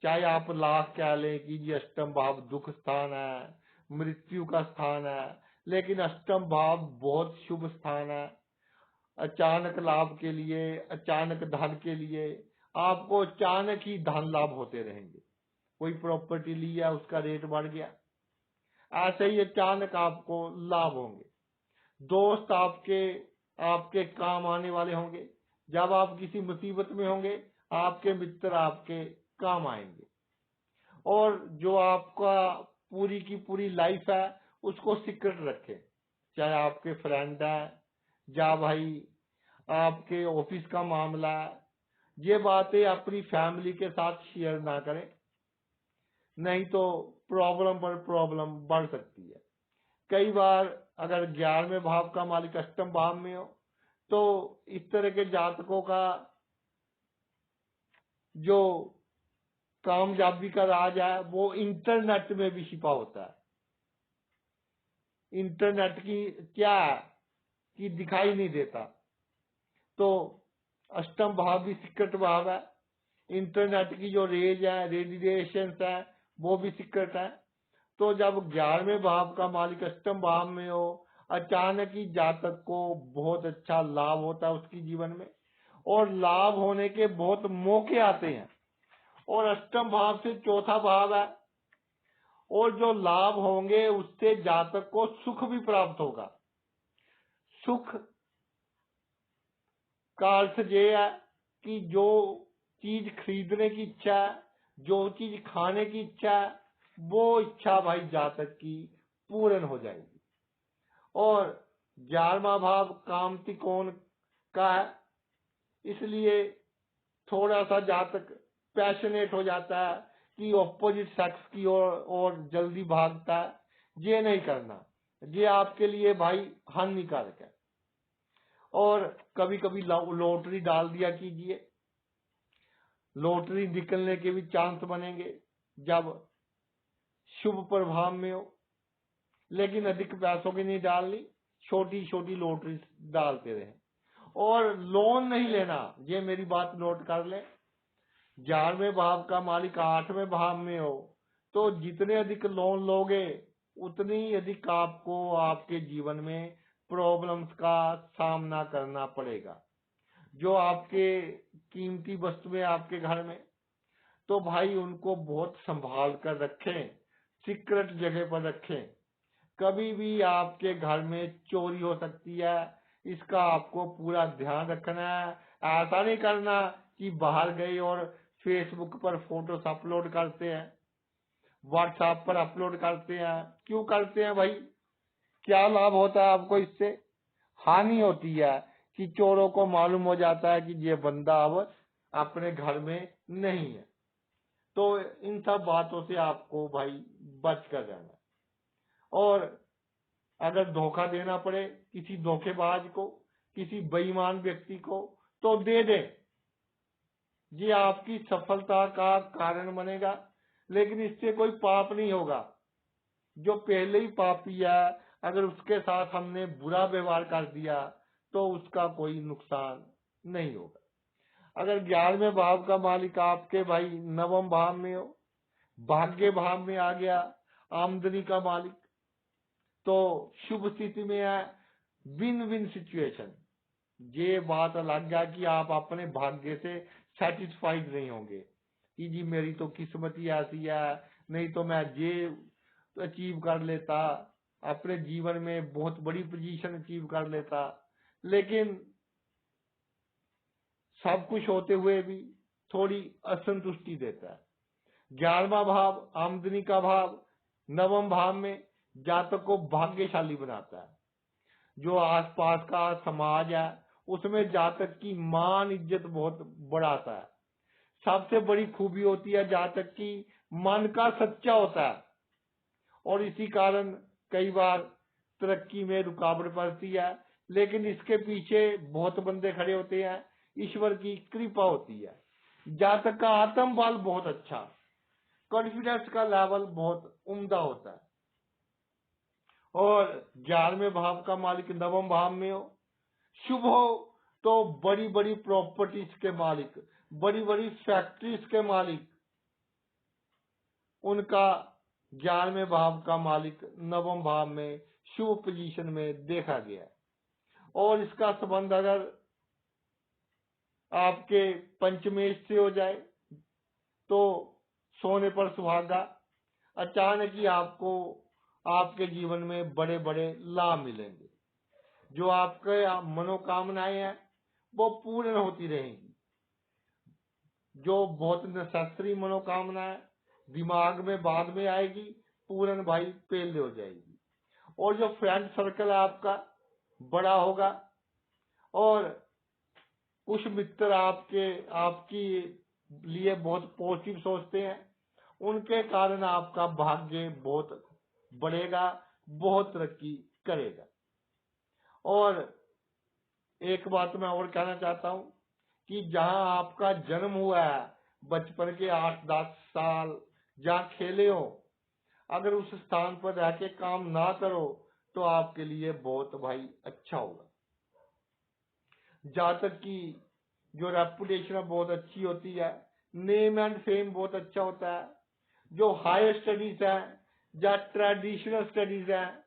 चाहे आप लाख कह लें कि जी अष्टम भाव दुख स्थान है, मृत्यु का स्थान है, लेकिन अष्टम भाव बहुत शुभ स्थान है। अचानक लाभ के लिए, अचानक धन के लिए, आपको अचानक ही धन लाभ होते रहेंगे। कोई प्रॉपर्टी लिया, उसका रेट बढ़ गया, ऐसे ही अचानक आपको लाभ होंगे। दोस्त आपके काम आने वाले होंगे, जब आप किसी मुसीबत में होंगे आपके मित्र आपके काम आएंगे। और जो आपका पूरी की पूरी लाइफ है उसको सीक्रेट रखें, चाहे आपके फ्रेंड है या भाई आपके ऑफिस का मामला है, ये बातें अपनी फैमिली के साथ शेयर ना करें, नहीं तो प्रॉब्लम पर प्रॉब्लम बढ़ सकती है। कई बार अगर 11वें भाव का मालिक अष्टम भाव में हो तो इस तरह के जातकों का जो कामयाबी का राज है वो इंटरनेट में भी छिपा होता है। इंटरनेट की क्या है कि दिखाई नहीं देता, तो अष्टम भाव भी सीक्रेट भाव है। इंटरनेट की जो रेज है, रेडिएशन है, वो भी सीक्रेट है। तो जब 11वें भाव का मालिक अष्टम भाव में हो, अचानक ही जातक को बहुत अच्छा लाभ होता है उसकी जीवन में, और लाभ होने के बहुत मौके आते हैं। और अष्टम भाव से चौथा भाव है, और जो लाभ होंगे उससे जातक को सुख भी प्राप्त होगा। सुख का अर्थ ये है कि जो चीज खरीदने की इच्छा है, जो चीज खाने की इच्छा है, वो इच्छा भाई जातक की पूर्ण हो जाएगी। और 11वां भाव काम त्रिकोण का है, इसलिए थोड़ा सा जातक पैशनेट हो जाता है कि ऑपोजिट सेक्स की ओर जल्दी भागता है। ये नहीं करना, ये आपके लिए भाई हानिकारक है। और कभी कभी लॉटरी डाल दिया कीजिए, लॉटरी निकलने के भी चांस बनेंगे जब शुभ प्रभाव में हो, लेकिन अधिक पैसों की नहीं डालनी, छोटी छोटी लॉटरी डालते रहे। और लोन नहीं लेना, ये मेरी बात नोट कर लें। 11वें भाव का मालिक 8वें भाव में हो तो जितने अधिक लोन लोगे उतनी ही अधिक आपको आपके जीवन में प्रॉब्लम्स का सामना करना पड़ेगा। जो आपके कीमती वस्तुएं आपके घर में, तो भाई उनको बहुत संभाल कर रखें, सीक्रेट जगह पर रखें। कभी भी आपके घर में चोरी हो सकती है, इसका आपको पूरा ध्यान रखना है। ऐसा नहीं करना कि बाहर गए और फेसबुक पर फोटोस अपलोड करते हैं, व्हाट्सएप पर अपलोड करते हैं। क्यों करते हैं भाई? क्या लाभ होता है आपको इससे? हानि होती है कि चोरों को मालूम हो जाता है कि ये बंदा अब अपने घर में नहीं है। तो इन सब बातों से आपको भाई बच कर रहना। और अगर धोखा देना पड़े किसी धोखेबाज को, किसी बेईमान व्यक्ति को, तो दे दे, ये आपकी सफलता का कारण बनेगा, लेकिन इससे कोई पाप नहीं होगा। जो पहले ही पापी है, अगर उसके साथ हमने बुरा व्यवहार कर दिया तो उसका कोई नुकसान नहीं होगा। अगर 11वें भाव का मालिक आपके भाई नवम भाव में हो, भाग्य भाव में आ गया, आमदनी का मालिक, तो शुभ स्थिति में है, विन विन सिचुएशन। ये बात अलग है कि आप अपने भाग्य से सेटिस्फाइड नहीं होंगे कि जी मेरी तो किस्मत ही ऐसी है, नहीं तो मैं ये अचीव कर लेता, अपने जीवन में बहुत बड़ी पोजीशन अचीव कर लेता। लेकिन सब कुछ होते हुए भी थोड़ी असंतुष्टि देता है। 11वां भाव आमदनी का भाव नवम भाव में जातक को भाग्यशाली बनाता है। जो आसपास का समाज है उसमें जातक की मान इज्जत बहुत बढ़ाता है। सबसे बड़ी खूबी होती है जातक की मन का सच्चा होता है, और इसी कारण कई बार तरक्की में रुकावट पड़ती है, लेकिन इसके पीछे बहुत बंदे खड़े होते हैं, ईश्वर की कृपा होती है। जातक का आत्मबल बहुत अच्छा, कॉन्फिडेंस का लेवल बहुत उम्दा होता है। और 11वें भाव का मालिक नवम भाव में हो, शुभ हो, तो बड़ी बड़ी प्रॉपर्टीज के मालिक, बड़ी बड़ी फैक्ट्रीज के मालिक, उनका 11वें भाव का मालिक नवम भाव में शुभ पोजीशन में देखा गया। और इसका संबंध अगर आपके पंचमेश से हो जाए तो सोने पर सुहागा, अचानक ही आपको आपके जीवन में बड़े बड़े लाभ मिलेंगे। जो आपके मनोकामनाएं हैं वो पूर्ण होती रहेंगी। जो बहुत नेसेसरी मनोकामना है दिमाग में बाद में आएगी, पूर्ण भाई पेल हो जाएगी। और जो फ्रेंड सर्कल है आपका बड़ा होगा, और कुछ मित्र आपकी लिए बहुत पॉजिटिव सोचते हैं, उनके कारण आपका भाग्य बहुत बढ़ेगा, बहुत तरक्की करेगा। और एक बात मैं और कहना चाहता हूं कि जहां आपका जन्म हुआ है, बचपन के 8-10 साल जहां खेले हो, अगर उस स्थान पर रह के काम ना करो तो आपके लिए बहुत भाई अच्छा होगा। जातक की जो रेपुटेशन बहुत अच्छी होती है, नेम एंड फेम बहुत अच्छा होता है। जो हायर स्टडीज है या ट्रेडिशनल स्टडीज है,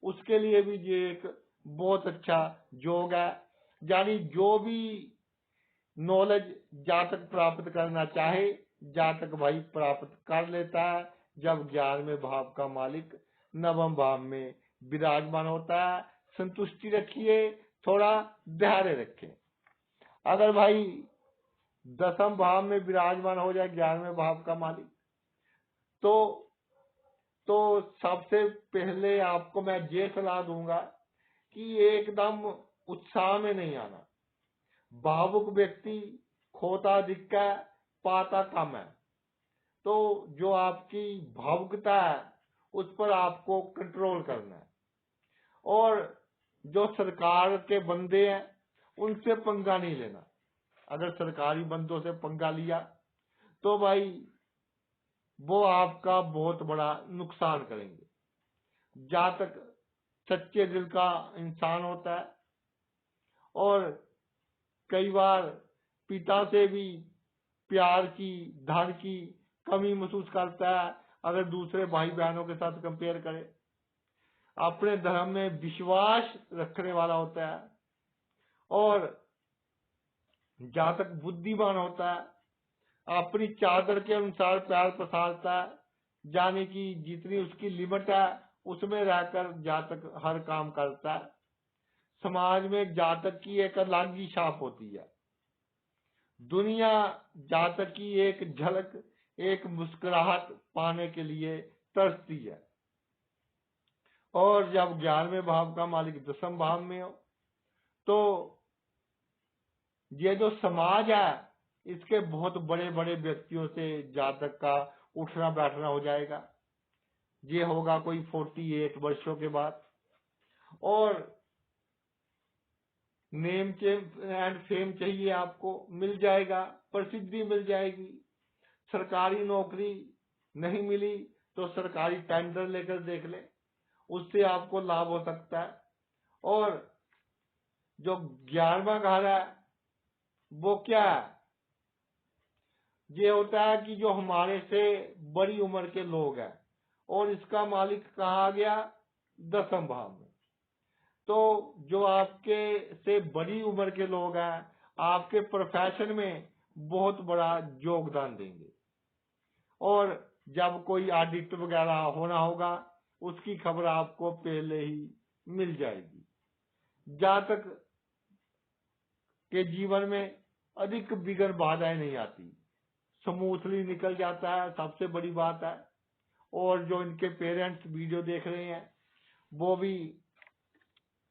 उसके लिए भी ये एक बहुत अच्छा योग है। यानी जो भी नॉलेज जातक प्राप्त करना चाहे, जातक भाई प्राप्त कर लेता है, जब 11वें भाव का मालिक नवम भाव में विराजमान होता है। संतुष्टि रखिए, थोड़ा धैर्य रखें। अगर भाई 10वें भाव में विराजमान हो जाए 11वें भाव का मालिक, तो सबसे पहले आपको मैं ये सलाह दूंगा कि एकदम उत्साह में नहीं आना। भावुक व्यक्ति खोता अधिक है, पाता कम है। तो जो आपकी भावुकता है उस पर आपको कंट्रोल करना है। और जो सरकार के बंदे हैं उनसे पंगा नहीं लेना। अगर सरकारी बंदों से पंगा लिया तो भाई वो आपका बहुत बड़ा नुकसान करेंगे। जातक सच्चे दिल का इंसान होता है, और कई बार पिता से भी प्यार की, धन की कमी महसूस करता है अगर दूसरे भाई बहनों के साथ कंपेयर करे। अपने धर्म में विश्वास रखने वाला होता है, और जातक बुद्धिमान होता है, अपनी चादर के अनुसार पैर पसारता है, यानी कि जितनी उसकी लिमिट है उसमें रहकर जातक हर काम करता है। समाज में जातक की एक अलग ही छाप होती है। दुनिया जातक की एक झलक, एक मुस्कुराहट पाने के लिए तरसती है। और जब 11वें भाव का मालिक 10वें भाव में हो तो ये जो समाज है इसके बहुत बड़े बड़े व्यक्तियों से जातक का उठना बैठना हो जाएगा। ये होगा कोई 48 वर्षों के बाद। और नेम एंड फेम चाहिए आपको, मिल जाएगा, प्रसिद्धि मिल जाएगी। सरकारी नौकरी नहीं मिली तो सरकारी टेंडर लेकर देख ले, उससे आपको लाभ हो सकता है। और जो 11वां घर है वो क्या है? ये होता है कि जो हमारे से बड़ी उम्र के लोग हैं, और इसका मालिक कहा गया 10वें भाव में। तो जो आपके से बड़ी उम्र के लोग हैं आपके प्रोफेशन में बहुत बड़ा योगदान देंगे। और जब कोई ऑडिट वगैरह होना होगा उसकी खबर आपको पहले ही मिल जाएगी। जातक के जीवन में अधिक बिगड़ बाधाएं नहीं आती, स्मूथली निकल जाता है, सबसे बड़ी बात है। और जो इनके पेरेंट्स वीडियो देख रहे हैं वो भी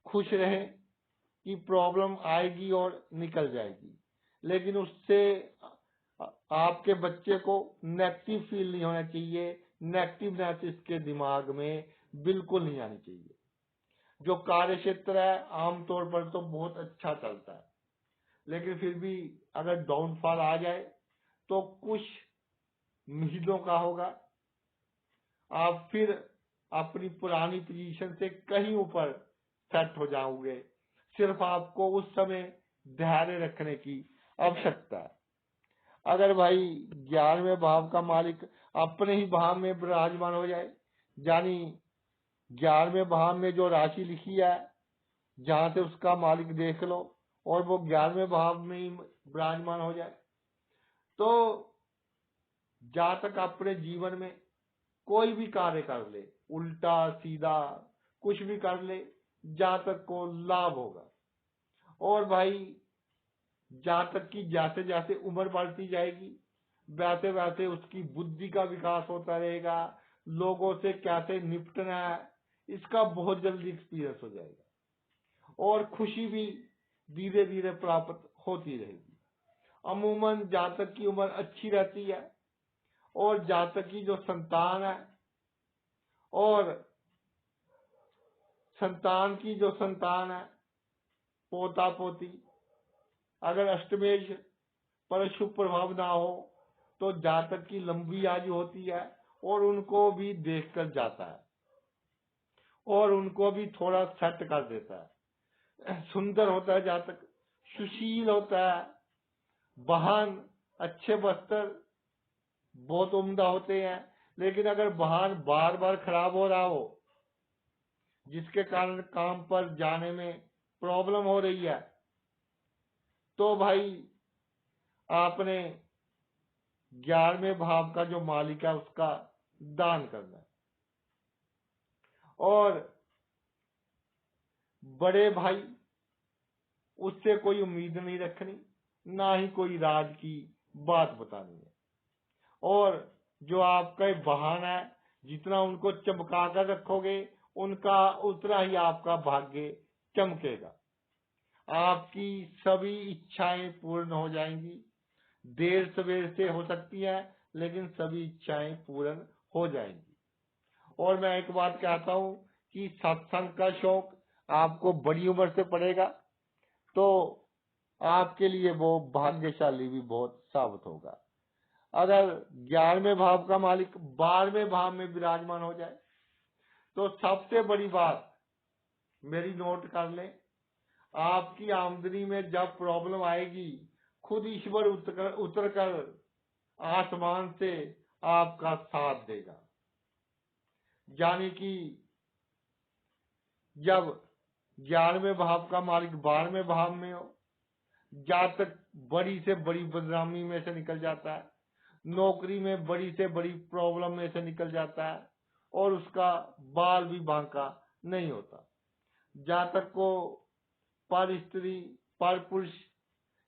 खुश रहे कि प्रॉब्लम आएगी और निकल जाएगी, लेकिन उससे आपके बच्चे को नेगेटिव फील नहीं होना चाहिए, नेगेटिवनेस इसके दिमाग में बिल्कुल नहीं आनी चाहिए। जो कार्य क्षेत्र है आमतौर पर तो बहुत अच्छा चलता है, लेकिन फिर भी अगर डाउनफॉल आ जाए तो कुछ महीनों का होगा। आप फिर अपनी पुरानी पोजीशन से कहीं ऊपर सेट हो जाओगे। सिर्फ आपको उस समय धैर्य रखने की आवश्यकता है। अगर भाई 11वें भाव का मालिक अपने ही भाव में विराजमान हो जाए, यानी 11वें भाव में जो राशि लिखी है जहां से उसका मालिक देख लो और वो 11वें भाव में ही विराजमान हो जाए, तो जातक अपने जीवन में कोई भी कार्य कर ले, उल्टा सीधा कुछ भी कर ले, जातक को लाभ होगा। और भाई जातक की जैसे जैसे उम्र बढ़ती जाएगी वैसे वैसे उसकी बुद्धि का विकास होता रहेगा। लोगों से कैसे निपटना है इसका बहुत जल्दी एक्सपीरियंस हो जाएगा, और खुशी भी धीरे धीरे प्राप्त होती रहेगी। अमूमन जातक की उम्र अच्छी रहती है, और जातक की जो संतान है और संतान की जो संतान है, पोता पोती, अगर अष्टमेश पर शुभ प्रभाव ना हो तो जातक की लंबी आयु होती है, और उनको भी देखकर जाता है और उनको भी थोड़ा सेट कर देता है। सुंदर होता है जातक, सुशील होता है, वाहन अच्छे वस्त्र बहुत उम्दा होते हैं। लेकिन अगर वाहन बार बार खराब हो रहा हो जिसके कारण काम पर जाने में प्रॉब्लम हो रही है, तो भाई आपने 11वें भाव का जो मालिक है उसका दान करना है। और बड़े भाई उससे कोई उम्मीद नहीं रखनी, ना ही कोई राज की बात बतानी है। और जो आपका वाहन है जितना उनको चमका कर रखोगे उनका उतना ही आपका भाग्य चमकेगा। आपकी सभी इच्छाएं पूर्ण हो जाएंगी। देर सवेर से हो सकती है लेकिन सभी इच्छाएं पूर्ण हो जाएंगी। और मैं एक बात कहता हूं कि सत्संग का शौक आपको बड़ी उम्र से पड़ेगा तो आपके लिए वो भाग्यशाली भी बहुत साबित होगा। अगर 11वें भाव का मालिक 12वें भाव में विराजमान हो जाए तो सबसे बड़ी बात मेरी नोट कर लें, आपकी आमदनी में जब प्रॉब्लम आएगी खुद ईश्वर उतर कर आसमान से आपका साथ देगा। यानी कि जब 11वें भाव का मालिक 12वें भाव में हो, जातक बड़ी से बड़ी बदनामी में से निकल जाता है, नौकरी में बड़ी से बड़ी प्रॉब्लम में से निकल जाता है, और उसका बाल भी बांका नहीं होता। जातक को पर स्त्री पर पुरुष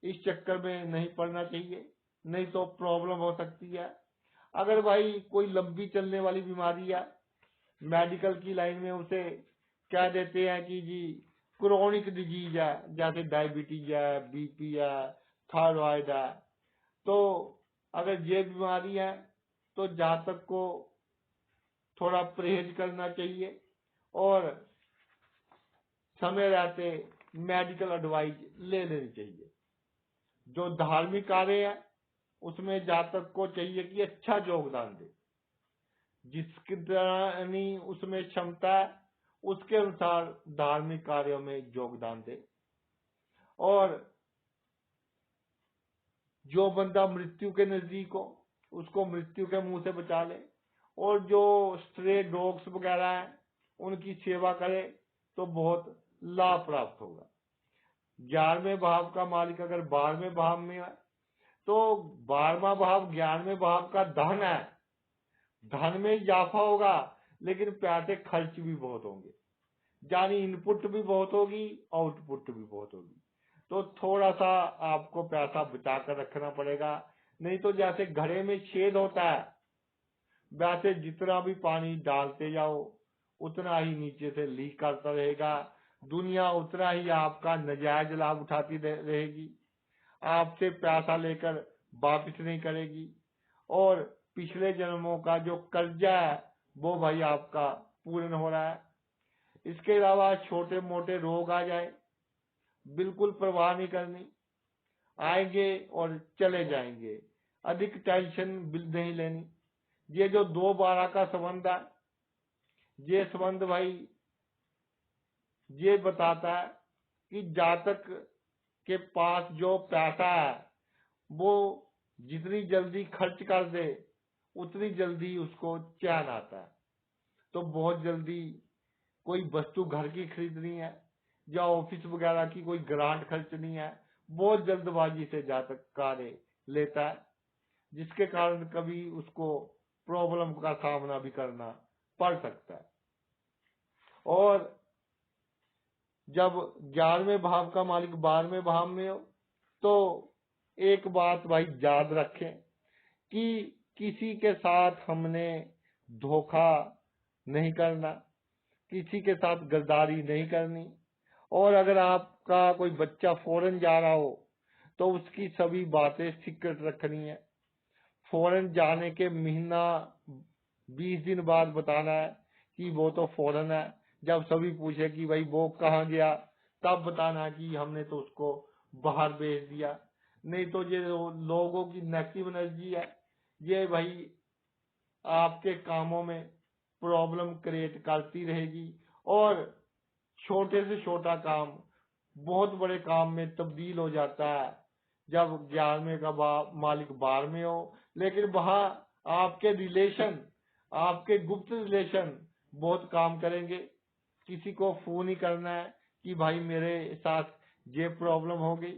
इस चक्कर में नहीं पड़ना चाहिए, नहीं तो प्रॉब्लम हो सकती है। अगर भाई कोई लंबी चलने वाली बीमारी है मेडिकल की लाइन में उसे कह देते हैं कि जी क्रोनिक डिजीज है, जैसे डायबिटीज है, बीपी है, थायराइड है। तो अगर ये बीमारी है तो जातक को थोड़ा परहेज करना चाहिए और समय रहते मेडिकल एडवाइस ले लेनी चाहिए। जो धार्मिक कार्य है उसमें जातक को चाहिए कि अच्छा योगदान दे, जिसकी तरह उसमें क्षमता है उसके अनुसार धार्मिक कार्यों में योगदान दे। और जो बंदा मृत्यु के नजदीक हो उसको मृत्यु के मुंह से बचा ले, और जो स्ट्रे डॉग्स वगैरह हैं उनकी सेवा करे तो बहुत लाभ प्राप्त होगा। 11वें भाव का मालिक अगर 12वें भाव में है तो 12वां भाव 11वें भाव का धन है, धन में इजाफा होगा लेकिन पैसे खर्च भी बहुत होंगे, यानी इनपुट भी बहुत होगी आउटपुट भी बहुत होगी। तो थोड़ा सा आपको पैसा बचा कर रखना पड़ेगा, नहीं तो जैसे घड़े में छेद होता है वैसे जितना भी पानी डालते जाओ उतना ही नीचे से लीक करता रहेगा, दुनिया उतना ही आपका नाजायज लाभ उठाती रहेगी, आपसे पैसा लेकर वापिस नहीं करेगी, और पिछले जन्मों का जो कर्जा है वो भाई आपका पूर्ण हो रहा है। इसके अलावा छोटे मोटे रोग आ जाए बिल्कुल परवाह नहीं करनी, आएंगे और चले जाएंगे, अधिक टेंशन नहीं लेनी। ये जो 2-12 का संबंध है ये संबंध भाई ये बताता है कि जातक के पास जो पैसा है वो जितनी जल्दी खर्च कर दे उतनी जल्दी उसको चैन आता है। तो बहुत जल्दी कोई वस्तु घर की खरीदनी है या ऑफिस वगैरह की कोई ग्रांट खर्चनी है, बहुत जल्दबाजी से जातक कार्य लेता है, जिसके कारण कभी उसको प्रॉब्लम का सामना भी करना पड़ सकता है। और जब 11वें भाव का मालिक 12वें भाव में हो तो एक बात भाई याद रखें कि किसी के साथ हमने धोखा नहीं करना, किसी के साथ गद्दारी नहीं करनी, और अगर आपका कोई बच्चा फॉरेन जा रहा हो तो उसकी सभी बातें सीक्रेट रखनी है। फॉरेन जाने के महीना 20 दिन बाद बताना है कि वो तो फॉरेन है। जब सभी पूछे कि भाई वो कहाँ गया तब बताना कि हमने तो उसको बाहर भेज दिया। नहीं तो ये लोगों की नेगेटिव एनर्जी है, ये भाई आपके कामों में प्रॉब्लम क्रिएट करती रहेगी और छोटे से छोटा काम बहुत बड़े काम में तब्दील हो जाता है जब 11वें का मालिक 12वें हो। लेकिन वहां आपके रिलेशन, आपके गुप्त रिलेशन बहुत काम करेंगे। किसी को फोन ही करना है कि भाई मेरे साथ ये प्रॉब्लम हो गई,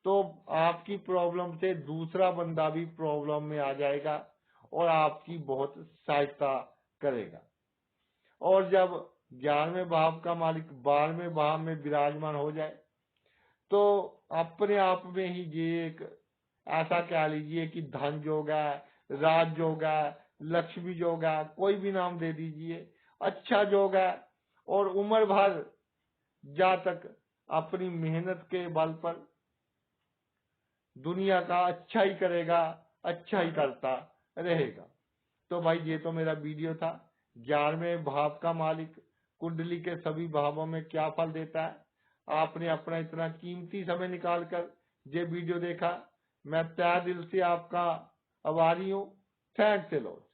तो आपकी प्रॉब्लम से दूसरा बंदा भी प्रॉब्लम में आ जाएगा और आपकी बहुत सहायता करेगा। और जब 11वें भाव का मालिक 12वें भाव में विराजमान हो जाए तो अपने आप में ही ये एक ऐसा कह लीजिए कि धन योग है, राज योग है, लक्ष्मी योग है, कोई भी नाम दे दीजिए, अच्छा योग है। और उम्र भर जातक अपनी मेहनत के बल पर दुनिया का अच्छा ही करेगा, अच्छा ही करता रहेगा। तो भाई ये तो मेरा वीडियो था 11वें भाव का मालिक कुंडली के सभी भावों में क्या फल देता है। आपने अपना इतना कीमती समय निकालकर ये वीडियो देखा, मैं तहे दिल से आपका आभारी हूँ। Thanks a lot.